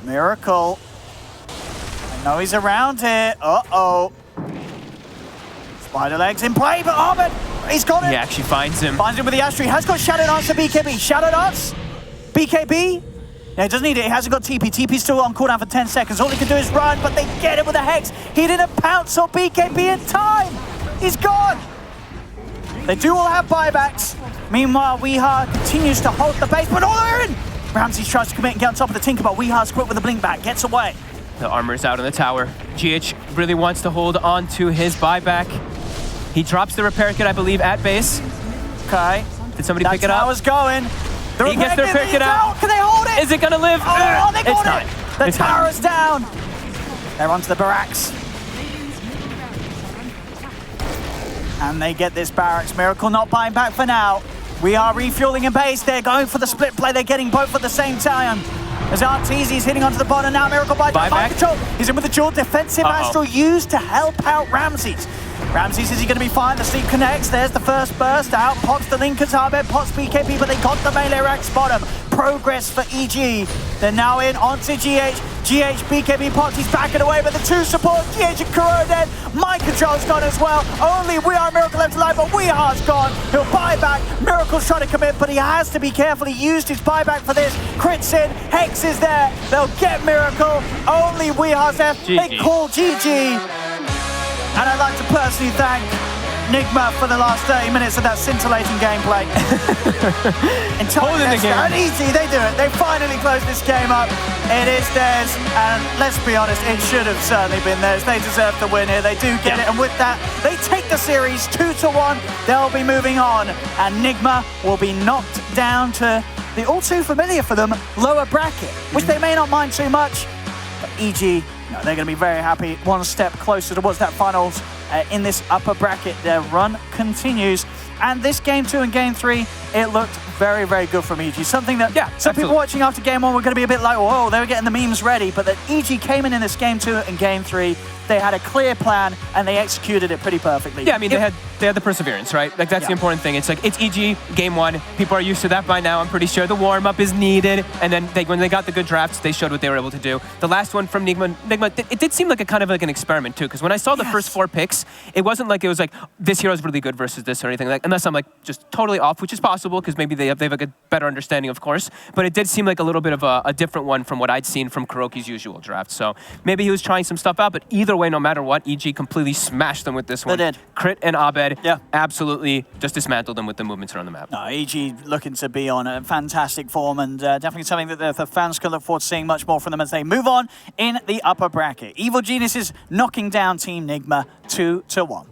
I know he's around here. Uh-oh. Spider legs in play, but Ahmed, he's got it. He actually finds him. Finds him with the Astro. He has got Shadow Dance to BKB. Shadow Dance. BKB. No, he doesn't need it. He hasn't got TP. TP's still on cooldown for 10 seconds. All he can do is run, but they get him with a Hex. He didn't pounce on BKB in time. He's gone. They do all have buybacks. Meanwhile, Weeha continues to hold the base, but all they're in. Ramses tries to commit and get on top of the Tinker, but Weeha's quick with the blink back. Gets away. The armor's out on the tower. GH really wants to hold on to his buyback. He drops the repair kit, I believe, at base. Okay. Did somebody pick it up? That tower's going. He gets the repair kit out. Can they hold it? Is it going to live? Oh, they got it. The tower's down. They're onto the barracks. And they get this barracks. Miracle not buying back for now. We are refueling in base. They're going for the split play. They're getting both at the same time. As RTZ is hitting onto the bottom now, Miracle buys back control. He's in with the dual defensive Astral used to help out Ramses. Ramses, is he going to be fine? The sleep connects. There's the first burst out. Pops the Linkers, Arbed, pops BKB, but they got the melee rack bottom. Progress for EG. They're now in onto GH. GH, BKB pops. He's backing away, but the two support, GH and Kuro dead. Mind Control's gone as well. Only We Are Miracle left alive, but Weeha's gone. He'll buy back. Miracle's trying to commit, but he has to be careful. He used his buyback for this. Crits in. Hex is there. They'll get Miracle. Only Weeha's left. They call GG. And I'd like to personally thank Nigma for the last 30 minutes of that scintillating gameplay. Holding the game. And easy, they do it. They finally closed this game up. It is theirs, and let's be honest, it should have certainly been theirs. They deserve the win here. They do get it, and with that, they take the series 2-1. They'll be moving on, and Nigma will be knocked down to the all too familiar for them lower bracket, which they may not mind too much. But EG, no, they're going to be very happy. One step closer towards that finals in this upper bracket. Their run continues. And this Game 2 and Game 3 it looked very, very good from EG. Something that some absolutely. people watching after game 1 were going to be a bit like, whoa, they were getting the memes ready. But that EG came in this game 2 and game 3. They had a clear plan and they executed it pretty perfectly. Yeah, I mean, they had the perseverance, right? Like, that's the important thing. It's like, it's EG, game 1. People are used to that by now. I'm pretty sure the warm-up is needed. And then when they got the good drafts, they showed what they were able to do. The last one from Nigma, it did seem like a kind of like an experiment, too. Because when I saw the first 4 picks, it wasn't like it was like, this hero's really good versus this or anything like, unless I'm like just totally off, which is possible because maybe they have a good, better understanding, of course. But it did seem like a little bit of a different one from what I'd seen from Kuroki's usual draft. So maybe he was trying some stuff out, but either way, no matter what, EG completely smashed them with this one. They did. Crit and Abed absolutely just dismantled them with the movements around the map. No, EG looking to be on a fantastic form and definitely something that the fans can look forward to seeing much more from them as they move on in the upper bracket. Evil Geniuses knocking down Team Nigma 2-1.